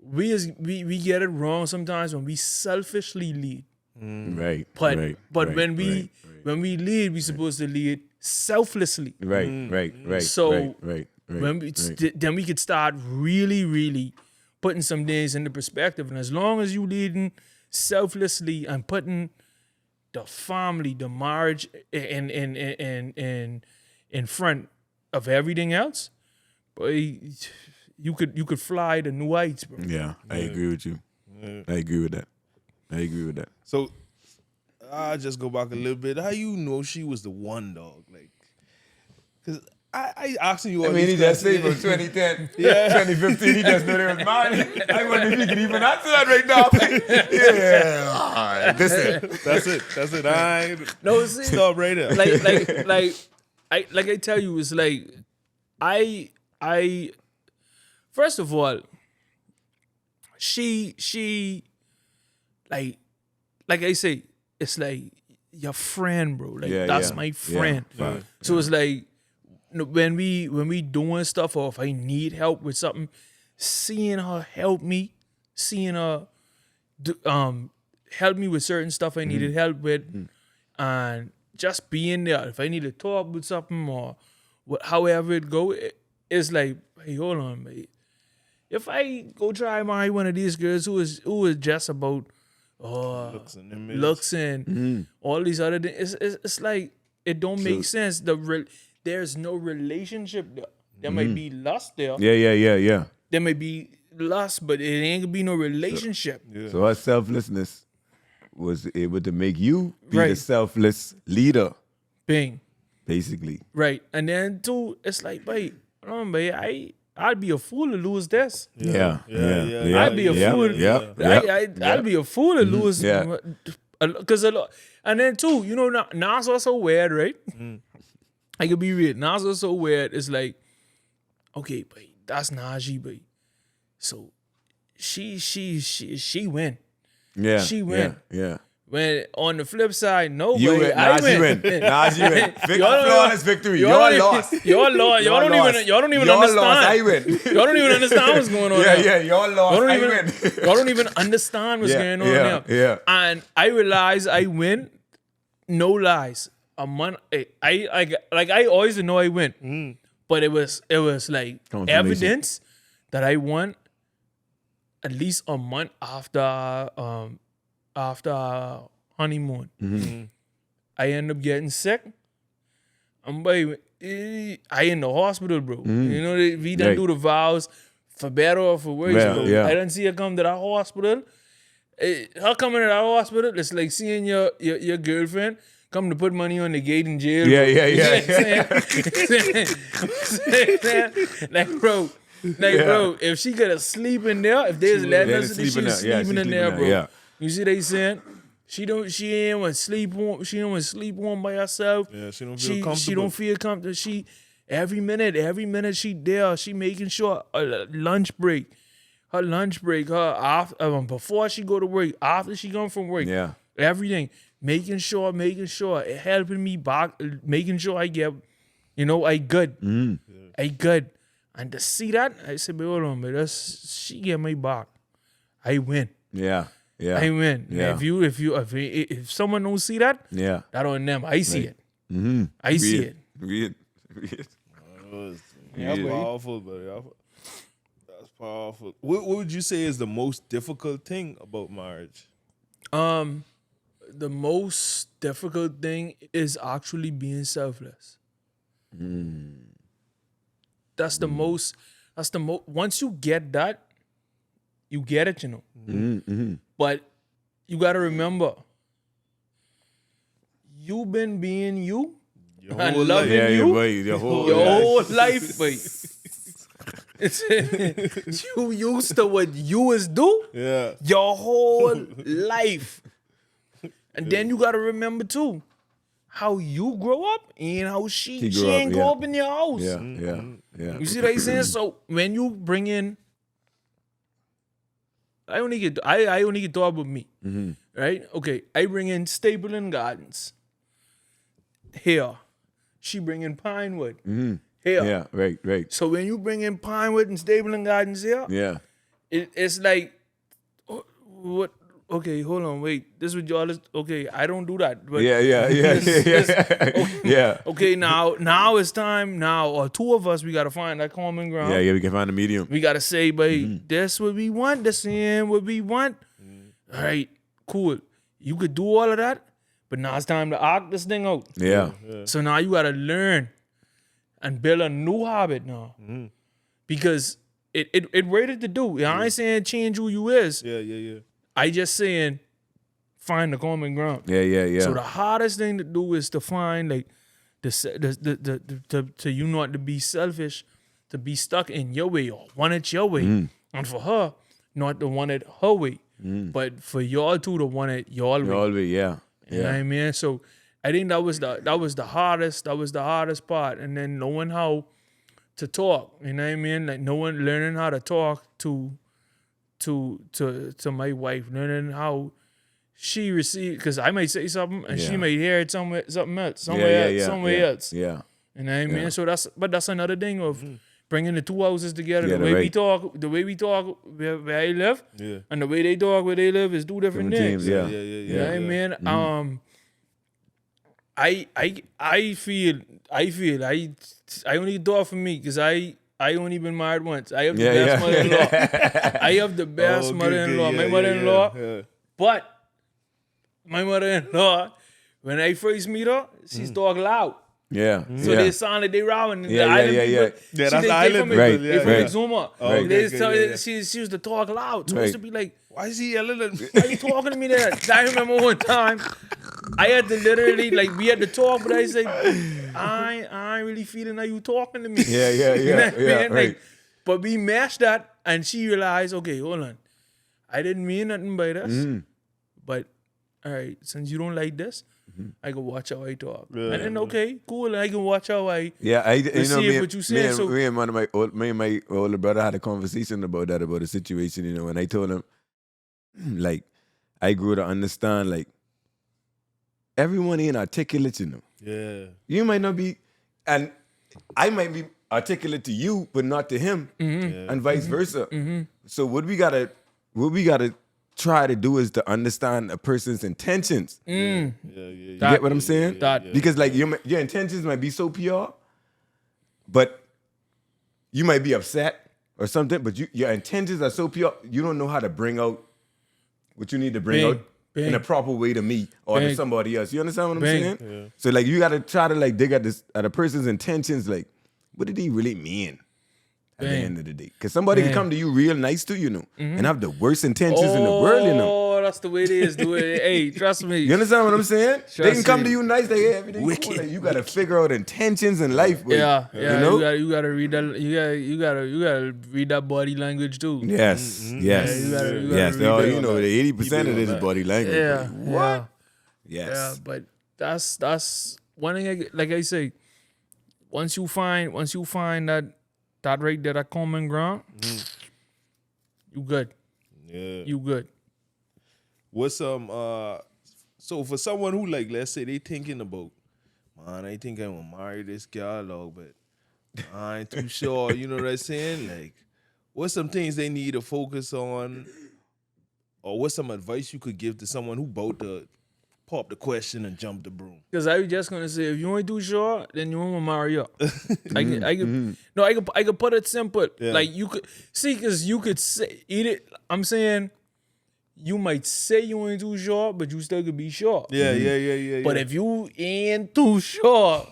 we get it wrong sometimes when we selfishly lead. right? But right, when we lead, we supposed to lead selflessly. right. So right. When we then we could start really putting some things into perspective. And as long as you leading selflessly and putting the family, the marriage in front of everything else, boy, you could fly to new heights, bro. Yeah, I agree with you. I agree with that. So I just go back a little bit. How you know she was the one, dog? Like, cause I asking you all I mean, he these just questions. say from 2010, 2015, he just know there was mine. I wonder if he could even answer that right now. Yeah, this it. That's it. I ain't No, see, stop right there. I tell you, it's like I first of all, she like I say, it's like your friend, bro. Like Yeah, that's yeah, my yeah. friend. Right. So it's like when we doing stuff, or if I need help with something, seeing her help me, seeing her help me with certain stuff I needed help with, and just being there. If I need to talk with something or however it go, it's like, hey, hold on, mate. If I go try marry one of these girls who is just about Looks and image. looks and all these other things, it's like it don't make sense. There's no relationship there. There might be lust there. Yeah. There may be lust, but it ain't gonna be no relationship. So her selflessness was able to make you be the Right. selfless leader, Bing. basically. Right. And then too, it's like, wait, I'd be a fool to lose this. Yeah. I'd be a fool. I'd be a fool to lose. Yeah. Because and then too, you know, Nas was so weird, right? I could be real. Nas was so weird. It's like, okay, but that's Najee, but so she win. Yeah. She win. Yeah. When on the flip side, no, You but win. I Najee win. win. Najee win. Y'all don't Flawless victory. You're don't even- lost. Y'all lost. Y'all don't even You're understand. lost. I win. Y'all don't even understand what's going on. Yeah. now. You're lost. Y'all don't I even, win. y'all don't even understand what's going on now. Yeah. And I realize I win. No lies. A month. I always know I win, but it was like Confirmation. evidence that I won. At least a month after honeymoon, I end up getting sick. I in the hospital, bro. You know, we done Right. do the vows for better or for worse, Yeah, bro. yeah. I didn't see her come to that hospital. Her coming to that hospital, it's like seeing your girlfriend come to put money on the gate in jail. Yeah, bro. yeah, You yeah. know what I'm saying? Like, bro, if she could have sleep in there, if there's letting Let us, her she's sleep in there. Yeah, sleeping she's in there, sleeping bro. there, yeah. You see they saying? She ain't want sleep on. She don't want sleep on by herself. Yeah, she don't feel She comfortable. don't feel comfortable. She every minute she there. She making sure her lunch break, her after before she go to work, after she come from work. Yeah. Everything. Making sure, it helping me back, making sure I get, I good. I good. And to see that, I said, but hold on, but she get me back. I win. Yeah. Yeah. I win. Yeah. If someone don't see that, Yeah. that on them. I see it. I see it. Read. That's powerful, buddy. That's powerful. What would you say is the most difficult thing about marriage? The most difficult thing is actually being selfless. That's the most. Once you get that, you get it, you know. But you gotta remember, you've been being you and whole loving Yeah, you boy. Your whole your life. whole life, boy. You used to what you was do Yeah. your whole life. And then you gotta remember too how you grow up and how she grew ain't up, grow yeah. up in your house. Yeah. You see what I'm saying? So when you bring in, I only get talk about me, right? Okay, I bring in Stapleton Gardens. Here, she bring in Pinewood. Here, Yeah. Right. so when you bring in Pinewood and Stapleton Gardens here, Yeah. it's like, what? Okay, hold on, wait. This is what y'all is. Okay, I don't do that. But Yeah. Yeah. Okay, now it's time. Now, or two of us, we gotta find that common ground. Yeah. We can find a medium. We gotta say, babe, this what we want. This is what we want. All right, cool. You could do all of that, but now it's time to act this thing out. Yeah. So now you gotta learn and build a new habit now, because it ready to do. I ain't saying change who you is. Yeah. I just saying find the common ground. Yeah. So the hardest thing to do is to find, like, to you not to be selfish, to be stuck in your way or want it your way, and for her not to want it her way, but for y'all two to want it your way. Always, yeah. You know what I mean? So I think that was the hardest part, and then knowing how to talk. You know what I mean? Like learning how to talk to my wife, learning how she received, because I might say something and she might hear it somewhere else. Yeah. You know what I mean? So that's another thing of bringing the two houses together. Yeah, The way right. we talk where I live, and the way they talk where they live is two different things. Teams, yeah. You know what I mean? I feel I only talk for me because I only been married once. I have the best mother-in-law. I have the best mother-in-law. My mother-in-law, but my mother-in-law, when I first meet her, she's talk loud. Yeah. So they sound like they rowing. Yeah, that's the island Right, people. They from right. Exuma. She used to talk loud. So I used to be like, Why is he yelling at me? why you talking to me that? I remember one time, I had to literally, like, we had to talk, but I said, I ain't really feeling how you talking to me. Yeah. You know what I mean? Right. Like, but we matched that, and she realized, okay, hold on. I didn't mean nothing by this, but all right, since you don't like this, I can watch how I talk. And then, okay, cool, I can watch how I receive what you said. Me and my older brother had a conversation about the situation, and I told him, like, I grew to understand, like, everyone ain't articulate, Yeah. You might not be, and I might be articulate to you, but not to him, and vice versa. So what we gotta try to do is to understand a person's intentions. You get what I'm saying? Because like your intentions might be so pure, but you might be upset or something. But your intentions are so pure, you don't know how to bring out what you need to bring out in a proper way to me or to somebody else. You understand what I'm saying? Yeah. So like you gotta try to like dig at a person's intentions. Like, what did he really mean? At the end of the day, because somebody can come to you real nice too, and have the worst intentions in the world, Oh, that's the way it is. Do it. Hey, trust me. You understand what I'm saying? They can come me. to you nice. They everything. Wicked. Like, you gotta figure out intentions in life. Boy. Yeah. You know? You gotta read that. You gotta read that body language too. Yes. Yes. You gotta yes. read that. The 80% of this is body language. Yeah. Like, what? Yeah, Yes. but that's one thing. Like I say, once you find that right there, that common ground, you good. Yeah. You good. What's so for someone who, like, let's say they thinking about, man, I think I'm gonna marry this girl, dog, but I ain't too sure, you know what I'm saying? Like, what's some things they need to focus on, or what's some advice you could give to someone who about to pop the question and jump the broom? Because I was just gonna say, if you ain't too sure, then you won't marry up. I could put it simple. Yeah. Like you could see, because you could say eat it. I'm saying you might say you ain't too sure, but you still could be sure. Yeah. But if you ain't too sure,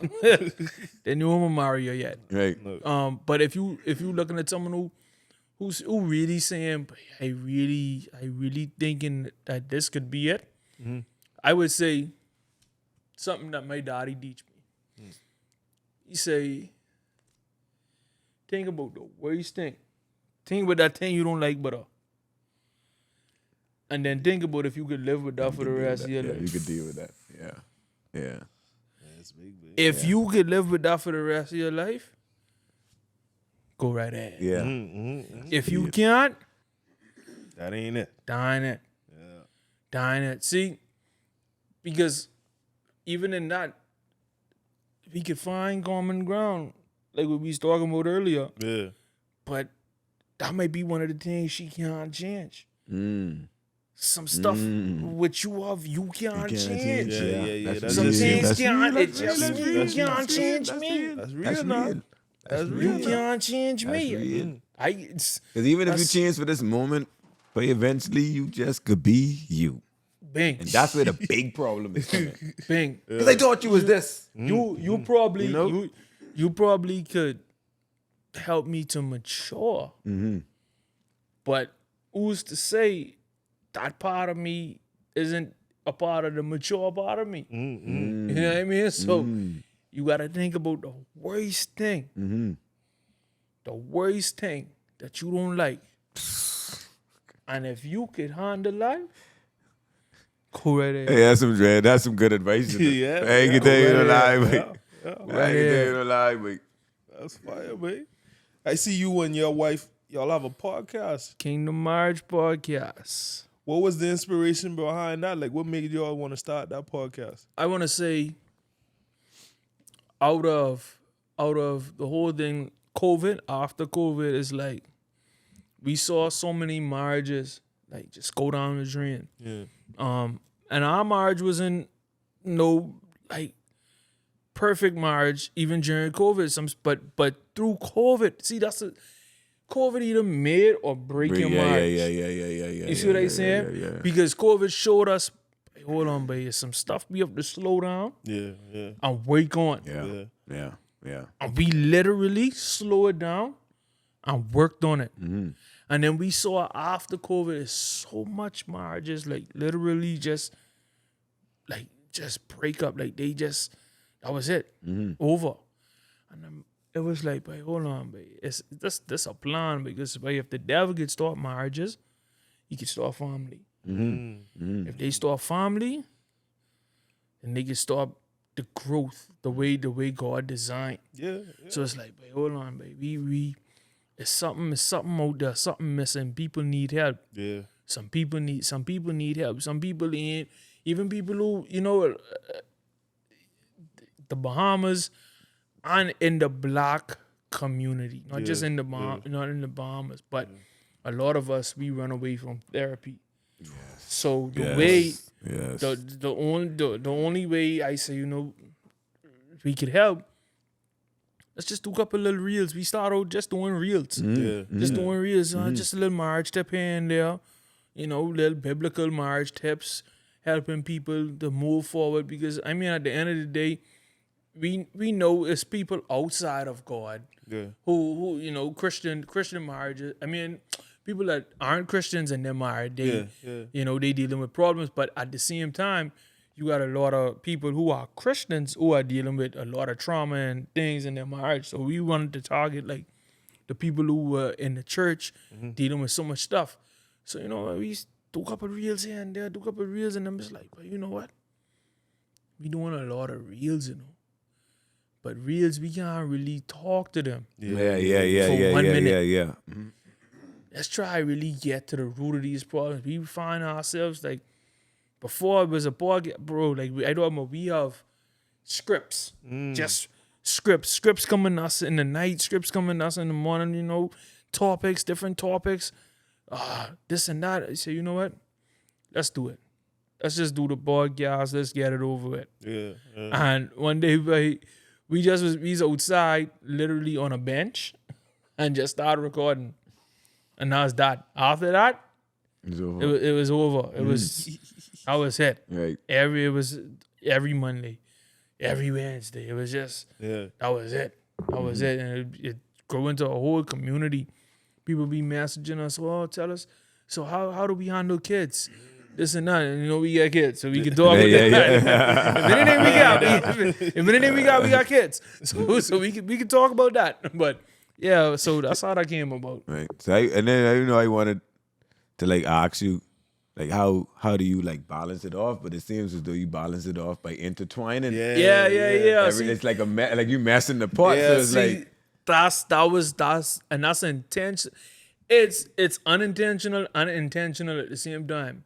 then you won't marry her yet. Right. But if you looking at someone who really saying, but I really thinking that this could be it, I would say something that my daddy teach me. He say, think about the worst thing. Think about that thing you don't like better. And then think about if you could live with that for the rest of your life. You could deal with that. Yeah. That's big. If you could live with that for the rest of your life, go right ahead. Yeah. If you can't, That ain't it. dine it. Yeah. Dine it. See, because even in that, we could find common ground, like what we was talking about earlier. Yeah. But that might be one of the things she can't change. Some stuff with you of you can't change. Yeah. That's Some real. things That's can't. real. It just you can't change me. That's real. That's now. real. That's You real. can't change me. real. It's Because even if you That's- change for this moment, but eventually you just could be you. bing, And that's where the big problem is coming. bing. Because they thought you was this. You probably You know? you probably could help me to mature. But who's to say that part of me isn't a part of the mature part of me? You know what I mean? So you gotta think about the worst thing. Mm-hmm. The worst thing that you don't like. And if you could handle life, go right ahead. Hey, that's some good advice. Yeah, I ain't gonna tell you no lie, mate. Yeah, I ain't gonna tell you no lie, mate. that's fire, man. I see you and your wife, y'all have a podcast. Kingdom Marriage Podcast. What was the inspiration behind that? Like, what made y'all want to start that podcast? I want to say, out of the whole thing, COVID, after COVID, is like, we saw so many marriages like just go down the drain. Yeah. And our marriage wasn't no like perfect marriage even during COVID. But through COVID, see, that's a COVID either made or break your marriage. Yeah. You see what I'm saying? Yeah. Because COVID showed us, hey, hold on, baby, some stuff we have to slow down Yeah. and work on. Yeah. And we literally slowed it down and worked on it. Mm-hmm. And then we saw after COVID, is so much marriages like literally just break up. Like they just, that was it, over. And it was like, but hold on, babe. It's this a plan, because babe, if the devil could start marriages, he could start family. If they start family, then they can start the growth the way God designed. Yeah. So it's like, babe, hold on, babe. We it's something out there, something missing. People need help. Yeah. Some people need help. Some people ain't, even people who, the Bahamas and in the black community, not just in the not in the Bahamas, but a lot of us, we run away from therapy. Yes. So the way, the only way I say, we could help, let's just do a couple little reels. We start out just doing reels. Just doing reels. Just a little marriage tip here and there. Little biblical marriage tips, helping people to move forward. Because, at the end of the day, we know it's people outside of God who Christian marriages. People that aren't Christians and they're married, they dealing with problems. But at the same time, you got a lot of people who are Christians who are dealing with a lot of trauma and things in their marriage. So we wanted to target like the people who were in the church dealing with so much stuff. So, we do a couple reels here and there, and I'm just like, but you know what? We doing a lot of reels, But reels, we can't really talk to them. Yeah. 1 minute. Yeah. Let's try really get to the root of these problems. We find ourselves like, before it was a podcast, bro, like we have scripts. Just scripts coming us in the night, scripts coming us in the morning, topics, different topics, this and that. I say, you know what? Let's do it. Let's just do the podcast. Let's get it over with. Yeah. And one day we was outside, literally on a bench, and just started recording. And that's that. After that, it was over. It was that was it. Right. It was every Monday, every Wednesday. It was just that was it. That was it. And it grew into a whole community. People be messaging us, tell us, so how do we handle kids? This and that. And, we got kids, so we can talk about that. If anything we got kids. So we can talk about that. But yeah, so that's how that came about. Right. So I wanted to ask you, how do you balance it off? But it seems as though you balance it off by intertwining. Yeah. It's like you messing the pot. Yeah, so it's that's intentional. It's unintentional at the same time.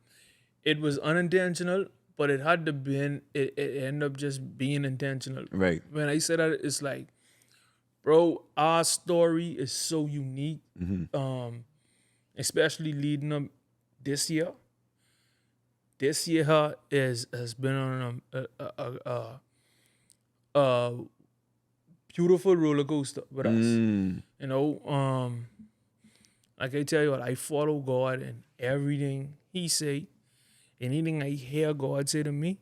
It was unintentional, but it had to be. It ended up just being intentional. Right. When I said that, it's like, bro, our story is so unique. Especially leading up this year. This year has been on a beautiful roller coaster with us. Like I tell you what, I follow God in everything He say. Anything I hear God say to me,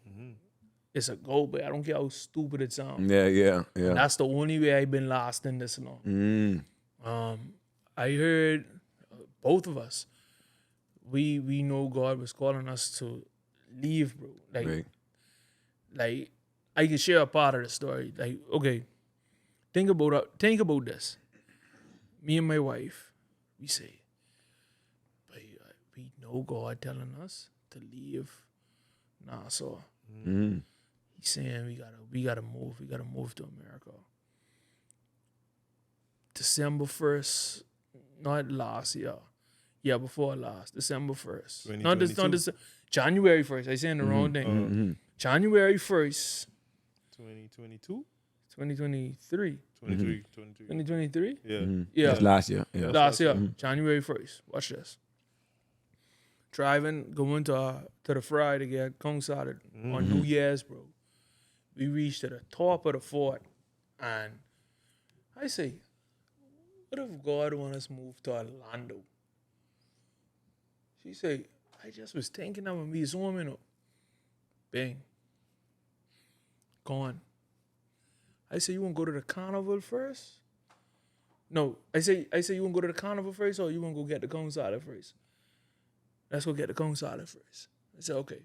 it's a go, but I don't care how stupid it sounds. Yeah. And that's the only way I've been lasting this long. I heard both of us. We know God was calling us to leave, bro. Right. Like I can share a part of the story. Like, okay, think about this. Me and my wife, we say, we know God telling us to leave Nassau. Mm. He's saying we gotta move to America. December 1st, not last year. Yeah, before last, December 1st. Not this, January 1st. I saying the wrong thing. Mm-hmm. January 1st, 2022? 2023. 2023. 2023? Yeah. Mm-hmm. Yeah. That's last year. Yeah. Last year, January 1st. Watch this. Driving, going to the fry to get Kong salad on New Year's, bro. We reached to the top of the fort, and I say, what if God want us to move to Orlando? She say, I just was thinking of me zooming up. Bang. Gone. I say, you want to go to the carnival first? No, I say you want to go to the carnival first, or you want to go get the Kong salad first? Let's go get the Kong salad first. I said, okay.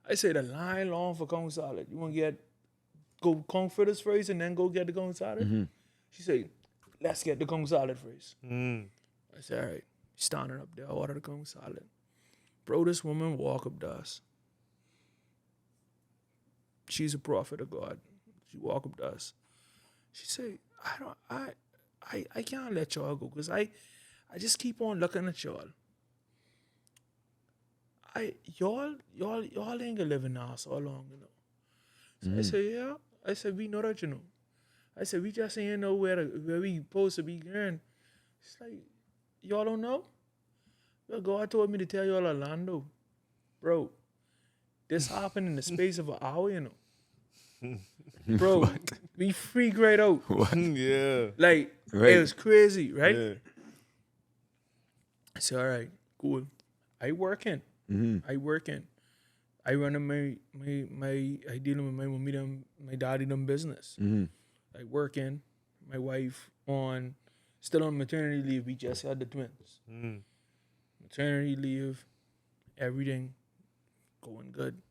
I say the line long for Kong salad. You want to go Kong fritters first and then go get the Kong salad? She say, let's get the Kong salad first. I said, all right. Standing up there, order the Kong salad. Bro, this woman walk up to us. She's a prophet of God. She walk up to us. She say, I can't let y'all go because I just keep on looking at y'all. Y'all ain't gonna live in us all long, you know. So I said, yeah. I said, we know that, you know. I said, we just ain't know where we supposed to be going. It's like, y'all don't know? Well, God told me to tell y'all Orlando. Bro, this happened in the space of an hour, you know. Bro, we freak right out. Yeah. Like, Right. it was crazy, right? Yeah. I said, all right, cool. I working. I run I dealing with my mommy my daddy business. I working, my wife still on maternity leave. We just had the twins. Maternity leave, everything going good.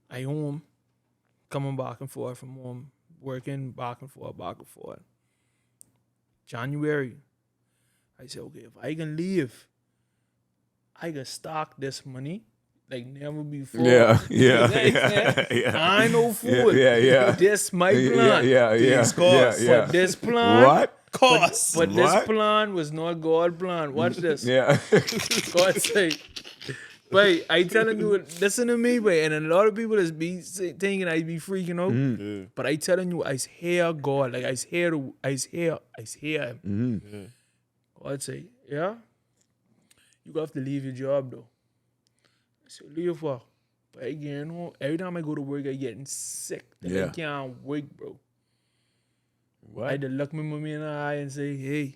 I home, coming back and forth from home, working back and forth. January, I said, okay, if I can leave, I can stock this money like never before. Yeah. I know food. Yeah. This my plan. Yeah. But this plan, What? Cost. but this What? plan was not God plan. Watch this. Yeah. God say, wait, I telling you, listen to me, wait, and a lot of people is thinking I be freaking out. Yeah. But I telling you, I hear God, like I hear him. God say, yeah, you have to leave your job though. I said, leave what? But again, home, every time I go to work, I getting sick. Like, I can't wait, bro. What? I had to look my mommy in the eye and say, hey,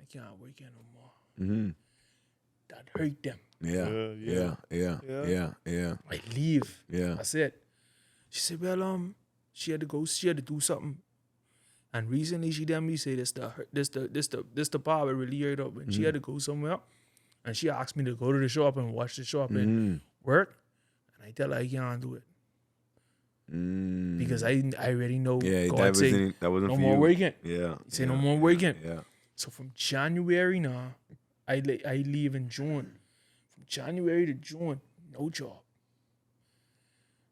I can't work here no more. That hurt them. Yeah. I leave. Yeah. That's it. She said, well, she had to do something. And recently she tell me say this the part that really hurt up. And she had to go somewhere. And she asked me to go to the shop and watch the shop and work. And I tell her I can't do it. Because I already know God say that wasn't no for more you. working. Yeah. He say no more working. Yeah. So from January now, I leave in June. From January to June, no job.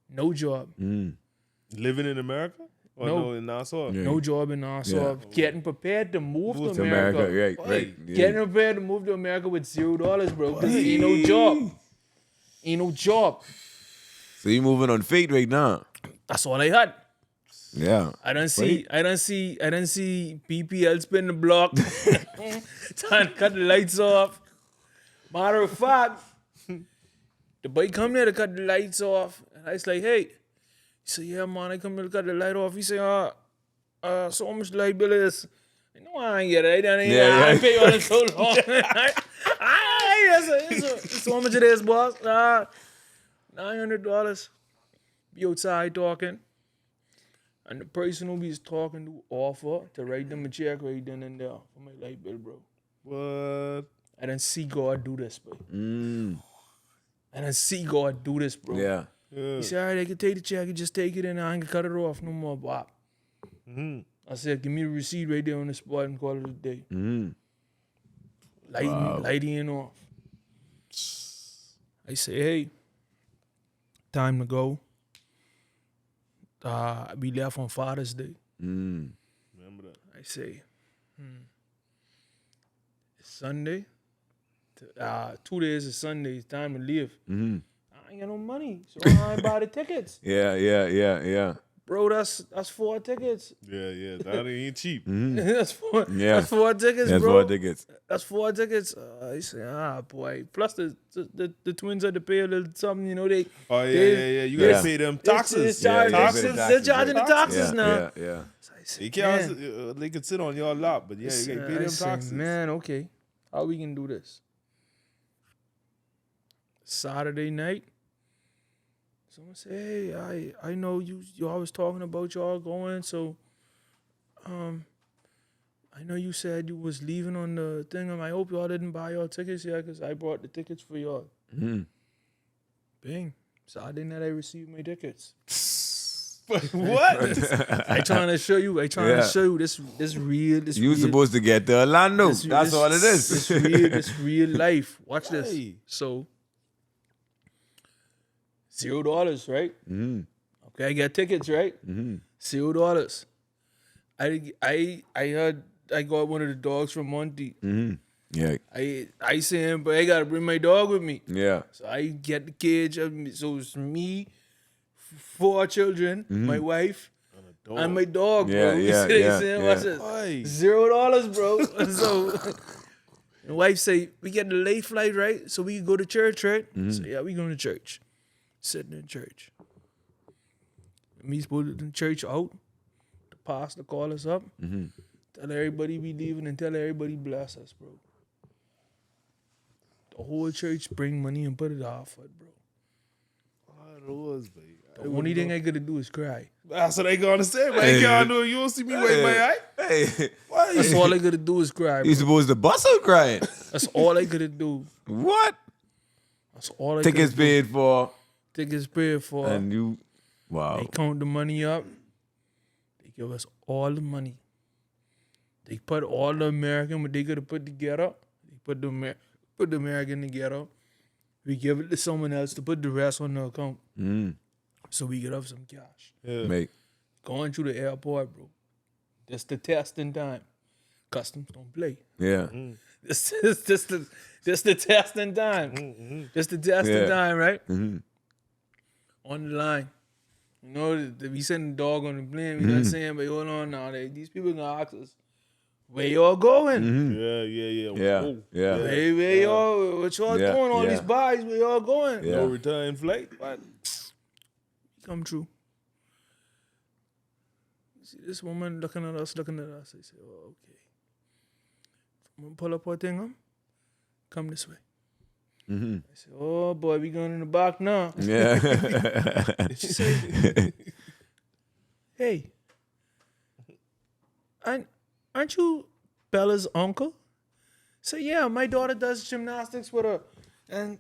No job. Living in America? Or no in Nassau? Yeah. No job in Nassau. Getting prepared to move to America, America. right. Yeah. Getting prepared to move to America with $0, bro. Because ain't no job. Ain't no job. So you moving on faith right now? That's all I had. Yeah. I don't see PPL spin the block. Trying to cut the lights off. Matter of fact, the boy come there to cut the lights off. And I was like, hey. He said, yeah, man, I come here to cut the light off. He said, so how much light bill is? I know I ain't get it. I pay all it so long. So how much it is, boss? $900. Be outside talking. And the person who be talking to offer to write them a check right then and there for my light bill, bro. What? I didn't see God do this, boy. And I see God do this, bro. Yeah. He said, all right, I can take the check. I can just take it and I ain't gonna cut it off no more, Bob. I said, give me the receipt right there on the spot and call it a day. Lighting off. I say, hey, time to go. We left on Father's Day. Remember that. I say, it's Sunday. 2 days is Sunday. It's time to leave. I ain't got no money, so I ain't buy the tickets. Yeah. Bro, that's 4 tickets. Yeah, that ain't cheap. That's 4 Yeah. That's 4 tickets, That's bro. 4 tickets. That's 4 tickets. I say, boy. Plus the twins had to pay a little something, you know. They You gotta pay them taxes. They're charging the taxes now. Yeah. So I say, You can't. They could sit on your lap, but yeah, you gotta pay them taxes. Man, okay, how we can do this? Saturday night. Someone say, hey, I know you always talking about y'all going, so I know you said you was leaving on the thing. I hope y'all didn't buy y'all tickets yet, because I bought the tickets for y'all. Bing. Saturday night I received my tickets. What? I trying to show you this real. You was supposed to get to Orlando. That's all it is. This real life. Watch this. Hey. So $0, right? Okay, I got tickets, right? $0. I got one of the dogs from Monty. Yeah. I said, but I gotta bring my dog with me. Yeah. So I get the cage. So it's me, 4 children, my wife, and my dog, bro. Yeah, You yeah, see what yeah, I'm saying? yeah. Watch this. $0, bro. So the wife say, we get the late flight, right? So we can go to church, right? So yeah, we going to church. Sitting in church. Me supposed to the church out. The pastor call us up. Tell everybody we leaving and tell everybody bless us, bro. The whole church bring money and put it off it, bro. The only thing I gotta do is cry. That's what they gonna say, man. You can't do it. You don't see me wave my eye. Hey. That's all I gotta do is cry, You bro. supposed to bust out crying. That's all I gotta do. What? That's all I Tickets gotta do. paid for. Tickets paid for. And you, wow. They count the money up. They give us all the money. They put all the American what they could have put together. They put the American together. We give it to someone else to put the rest on the account. So we get up some cash. Mate. Going through the airport, bro. That's the testing time. Customs don't play. Yeah. This is just the testing time. Just the testing time, right? On the line. You know, we send the dog on the plane. We not saying, but hold on now. These people gonna ask us, where y'all going? Yeah. Oh, Yeah. Hey, where y'all? What y'all Yeah, doing? All yeah. these buys, where y'all going? Yeah. No return flight. What? Come true. See this woman looking at us. I say, oh, okay. I'm gonna pull up her thing, come this way. I said, oh boy, we going in the back now. Yeah. She said, hey, aren't you Bella's uncle? So yeah, my daughter does gymnastics with her. And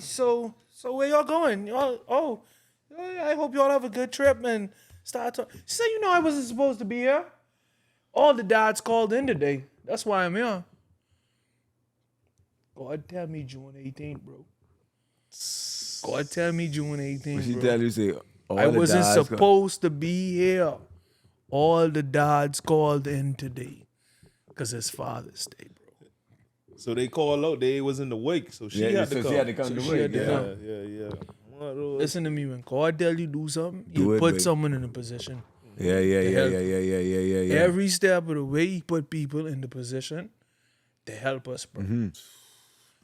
so where y'all going? Y'all, I hope y'all have a good trip and start talking. She said, I wasn't supposed to be here. All the dads called in today. That's why I'm here. God tell me June 18th, bro. God tell me June 18th, She bro. tell you, say, all I the wasn't dads supposed to be here. All the dads called in today. Because it's Father's Day, bro. So they call out. They was in the wake, so she had to so come. she had to come So to she work. had to Yeah. come. Yeah. What Listen to me, when God tell you do something, Do you it, put babe. someone in a position. Yeah. Every step of the way, he put people in the position to help us, bro.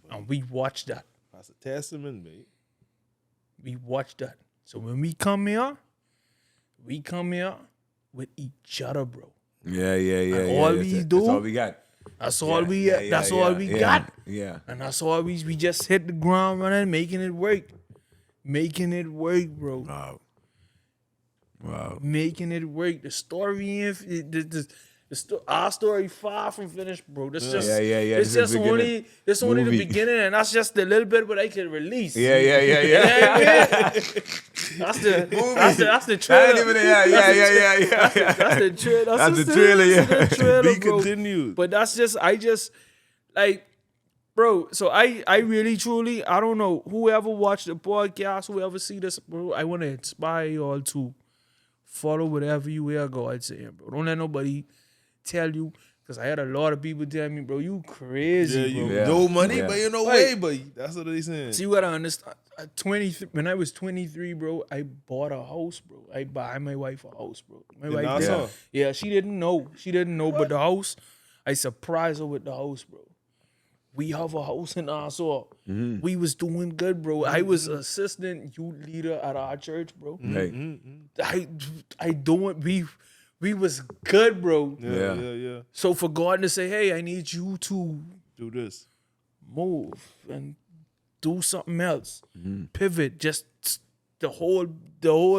And we watch that. That's a testament, mate. We watch that. So when we come here with each other, bro. Yeah. And all we do- That's all we got. That's all we got. Yeah. And that's all we just hit the ground running, making it work. Making it work, bro. Wow. Making it work. The story, Our story far from finished, bro. This just yeah. It's This is just the only beginning. this only the Movie. beginning, and that's just the little bit what I can release. Yeah. You know what I mean? That's the trailer. I ain't even, yeah. That's the trailer. That's the trailer, That's yeah. the trailer, Be bro. continued. But that's just like, bro. So I really truly I don't know whoever watched the podcast, whoever see this, bro. I want to inspire you all to follow whatever you hear God saying, bro. Don't let nobody tell you. Because I had a lot of people tell me, bro, you crazy, Yeah, you bro. Yeah. no money, Yeah. but you know Like- way, but that's what they saying. See what I understand. 23, when I was 23, bro, I bought a house, bro. I buy my wife a house, bro. My In wife, Nassau? yeah, she didn't know. She didn't know, but the house, I surprised her with the house, bro. We have a house in Nassau. We was doing good, bro. I was assistant youth leader at our church, bro. Right. I doing we was good, bro. Yeah. So for God to say, hey, I need you to Do this. move and do something else, pivot, just the whole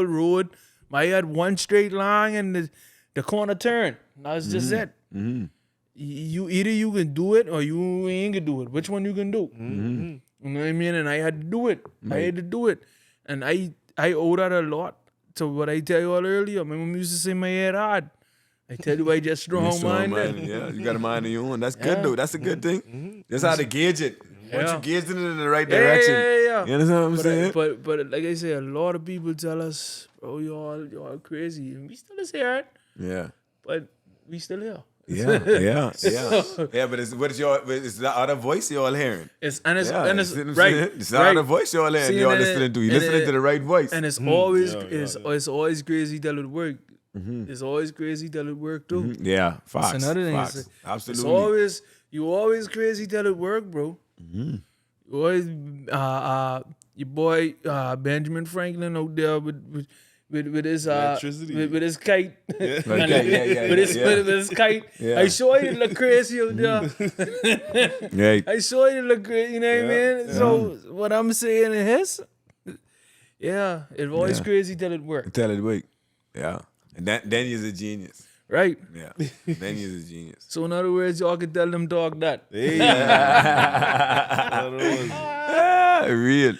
road. I had one straight line and the corner turn. That's just it. You either you can do it or you ain't gonna do it. Which one you can do? You know what I mean? And I had to do it. I had to do it, and I owe that a lot to what I tell you all earlier. My mom used to say my head hard. I tell you, I just strong-minded. Yeah, you got a mind of your own. That's good, Yeah. though. That's a good thing. That's how to gauge it. Once Yeah. you gauge it in the right Yeah, direction. yeah. You understand what I'm saying? But like I say, a lot of people tell us, "Oh, y'all crazy," and we still is here, Yeah. but we still here. Yeah. Yeah, but it's the other voice you're all hearing. It's Yeah, it's see what I'm right. saying? It's the other voice you're all hearing. See, You're and listening to. You're and listening to the right voice. And it's always Yeah. it's always crazy that it work. It's always crazy that it work too. Yeah, facts. That's another thing. Facts. It's Absolutely. you always crazy till it work, bro. You always your boy Benjamin Franklin out there with his Electricity. with his kite. Okay, yeah. With his kite. Yeah. I saw you look crazy out there. Yeah. I saw you look crazy, you know what I mean? So what I'm saying is it's always Yeah. crazy till it work. Tell it wait. Yeah. And then he's a genius. Right? Yeah. Then he's a genius. So in other words, y'all can tell them talk that. Hey. Real.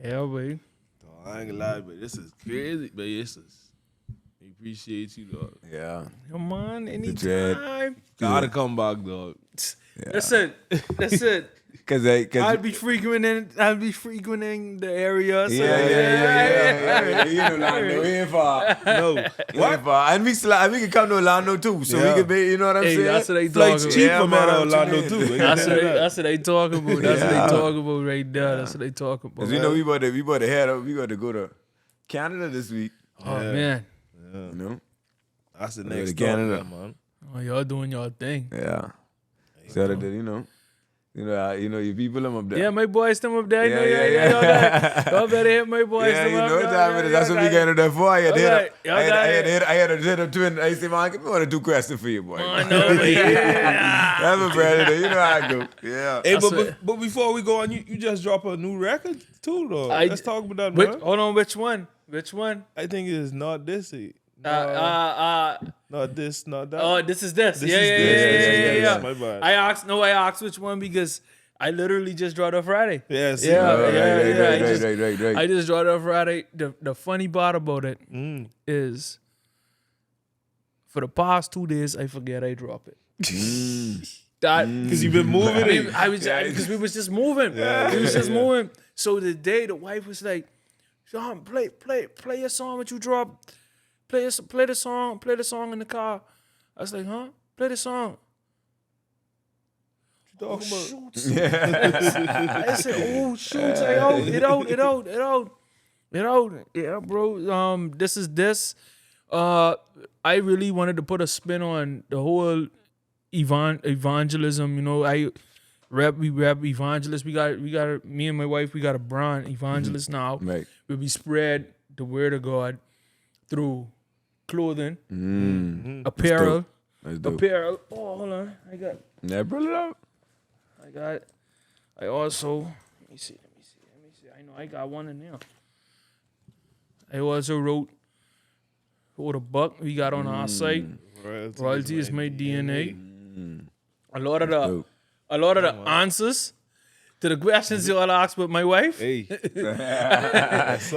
Yeah, baby. I ain't gonna lie, but this is crazy. But this is. We appreciate you, dog. Yeah. Come on, dread. anytime. Gotta come back, dog. That's it. Cause I'll be frequenting the area. So Yeah. You know, Lando, we ain't far. No. We ain't far. And we can come to Orlando too. So Yeah. we can be, you know what I'm Hey, saying? that's what they Flights talking cheap about. for man man, out what you Orlando mean? too. That's what they talking about. That's what Yeah. they talking about right there. That's what they talking about. Cause we know we about to head up. We got to go to Canada this week. Oh man, You know? That's the Go next to Canada. talk, man. oh, y'all doing y'all thing. Yeah. So that you know your people them up there. Yeah, my boys them up there. Yeah. Y'all better hit my boys Yeah, them you up know there. what time it is. That's what we getting there for. I had Okay, to hit a twin. I say, man, give me 1 or 2 questions for you, boy. I know, but yeah. That's a brother. You know how I go. Yeah. Hey, That's but before we go on, you just drop a new record too, though. I- Let's talk about that, Which, man. hold on, which one? Which one? I think it is not this. Not this, not that. Oh, this is this. This Yeah, is yeah, this. yeah. My bad. I asked which one because I literally just dropped on Friday. Yeah, see, Yeah, right, Right. I just dropped on Friday. The funny part about it is for the past 2 days, I forget I drop it. That Because you've been moving it. I was because we was just moving. We was just moving. So the day the wife was like, "Sean, play a song that you drop. Play the song in the car." I was like, "Huh? Play the song." What you talking about? Shoot. I said, "Oh shoot! It out. Yeah, bro. This is this. I really wanted to put a spin on the whole evangelism. You know, we rap evangelist. We got me and my wife. We got a brand evangelist now. Right. Where we spread the word of God through clothing, apparel, That's dope. apparel. Oh, hold on. Yeah, pull it up. I also, let me see. I know I got one in there. I also wrote for the buck we got on our site. Royalty is my DNA. A lot of the answers to the questions y'all asked with my wife. Hey. Because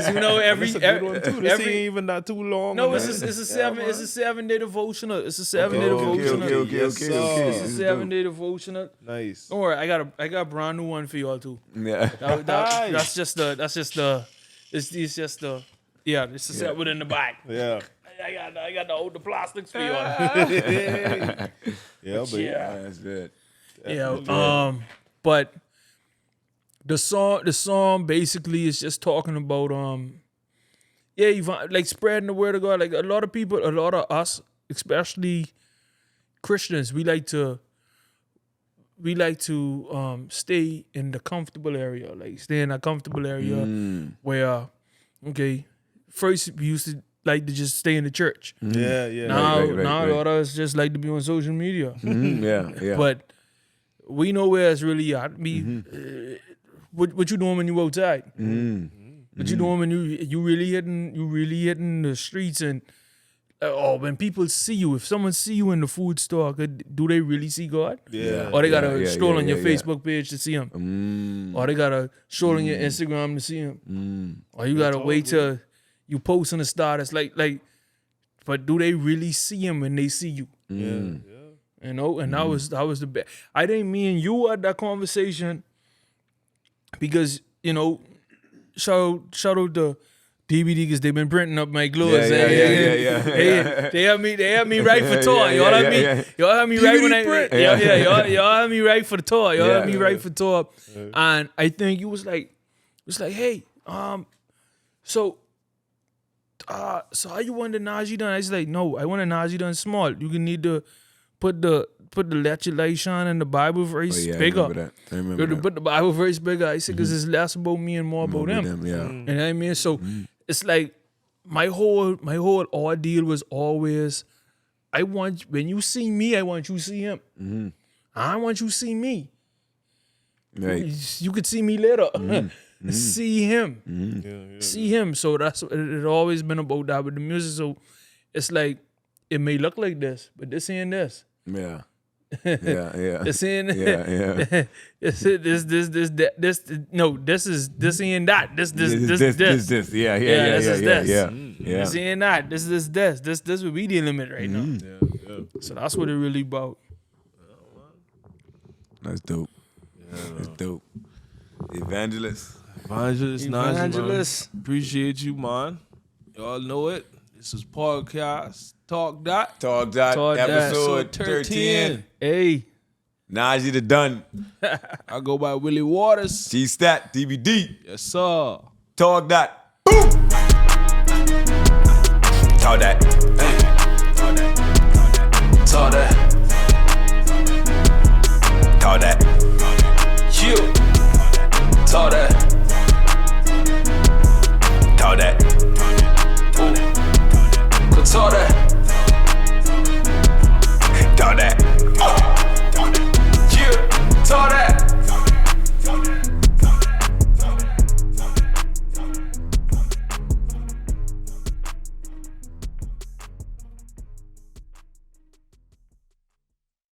you know every This ain't even not too long. no, it's a 7-day devotional. It's a 7-day devotional. Okay. It's a 7-day devotional. Nice. Don't worry, I got a brand new one for y'all too. Yeah. That's just the it's just the it's just set within the bag. Yeah. I got the plastics for y'all. Yeah, but That's good. But the song basically is just talking about like spreading the word of God. Like a lot of people, a lot of us, especially Christians, we like to stay in the comfortable area, like stay in a comfortable area where, okay, first we used to like to just stay in the church. yeah. Now Right. a lot of us just like to be on social media. Yeah. But we know where it's really at. What you doing when you outside? What you doing when you really hitting the streets and when people see you? If someone see you in the food store, do they really see God? Yeah. Or they gotta scroll on your Facebook page to see him? Or they gotta scroll on your Instagram to see him? Or you gotta wait till you post on the status like. But do they really see him when they see you? Yeah. You know, and that was the best. I think me and you had that conversation because, you know, shout out to DVD because they've been printing up my clothes. Yeah. They have me right for tour. Y'all have me. Y'all have me right when y'all have me right for the tour. Y'all have me right for tour. And I think you was like, hey, so how you want the Najie Dun? I was like, no, I want a Najie Dun small. You can need to put the Let Your Light Shine in the Bible verse bigger. I remember that. Put the Bible verse bigger. I said, because it's less about me and more about them. Yeah. You know what I mean? So it's like my whole ordeal was always, when you see me, I want you to see him. I want you to see me. Right. You could see me later. See him. See him. So that's it always been about that with the music. So it's like, it may look like this, but this ain't this. Yeah. This ain't Yeah. this ain't that. This Yeah. This ain't that. This what we dealing with right now. So that's what it really about. That's dope. That's dope. Evangelist. Evangelist, Najie, man. Appreciate you, man. Y'all know it. This is podcast Talk Dat. Talk Dat, episode 13. Hey. Najie Dun. I go by Willie Waters. G-Stat, DVD. Yes, sir. Talk Dat. Boom.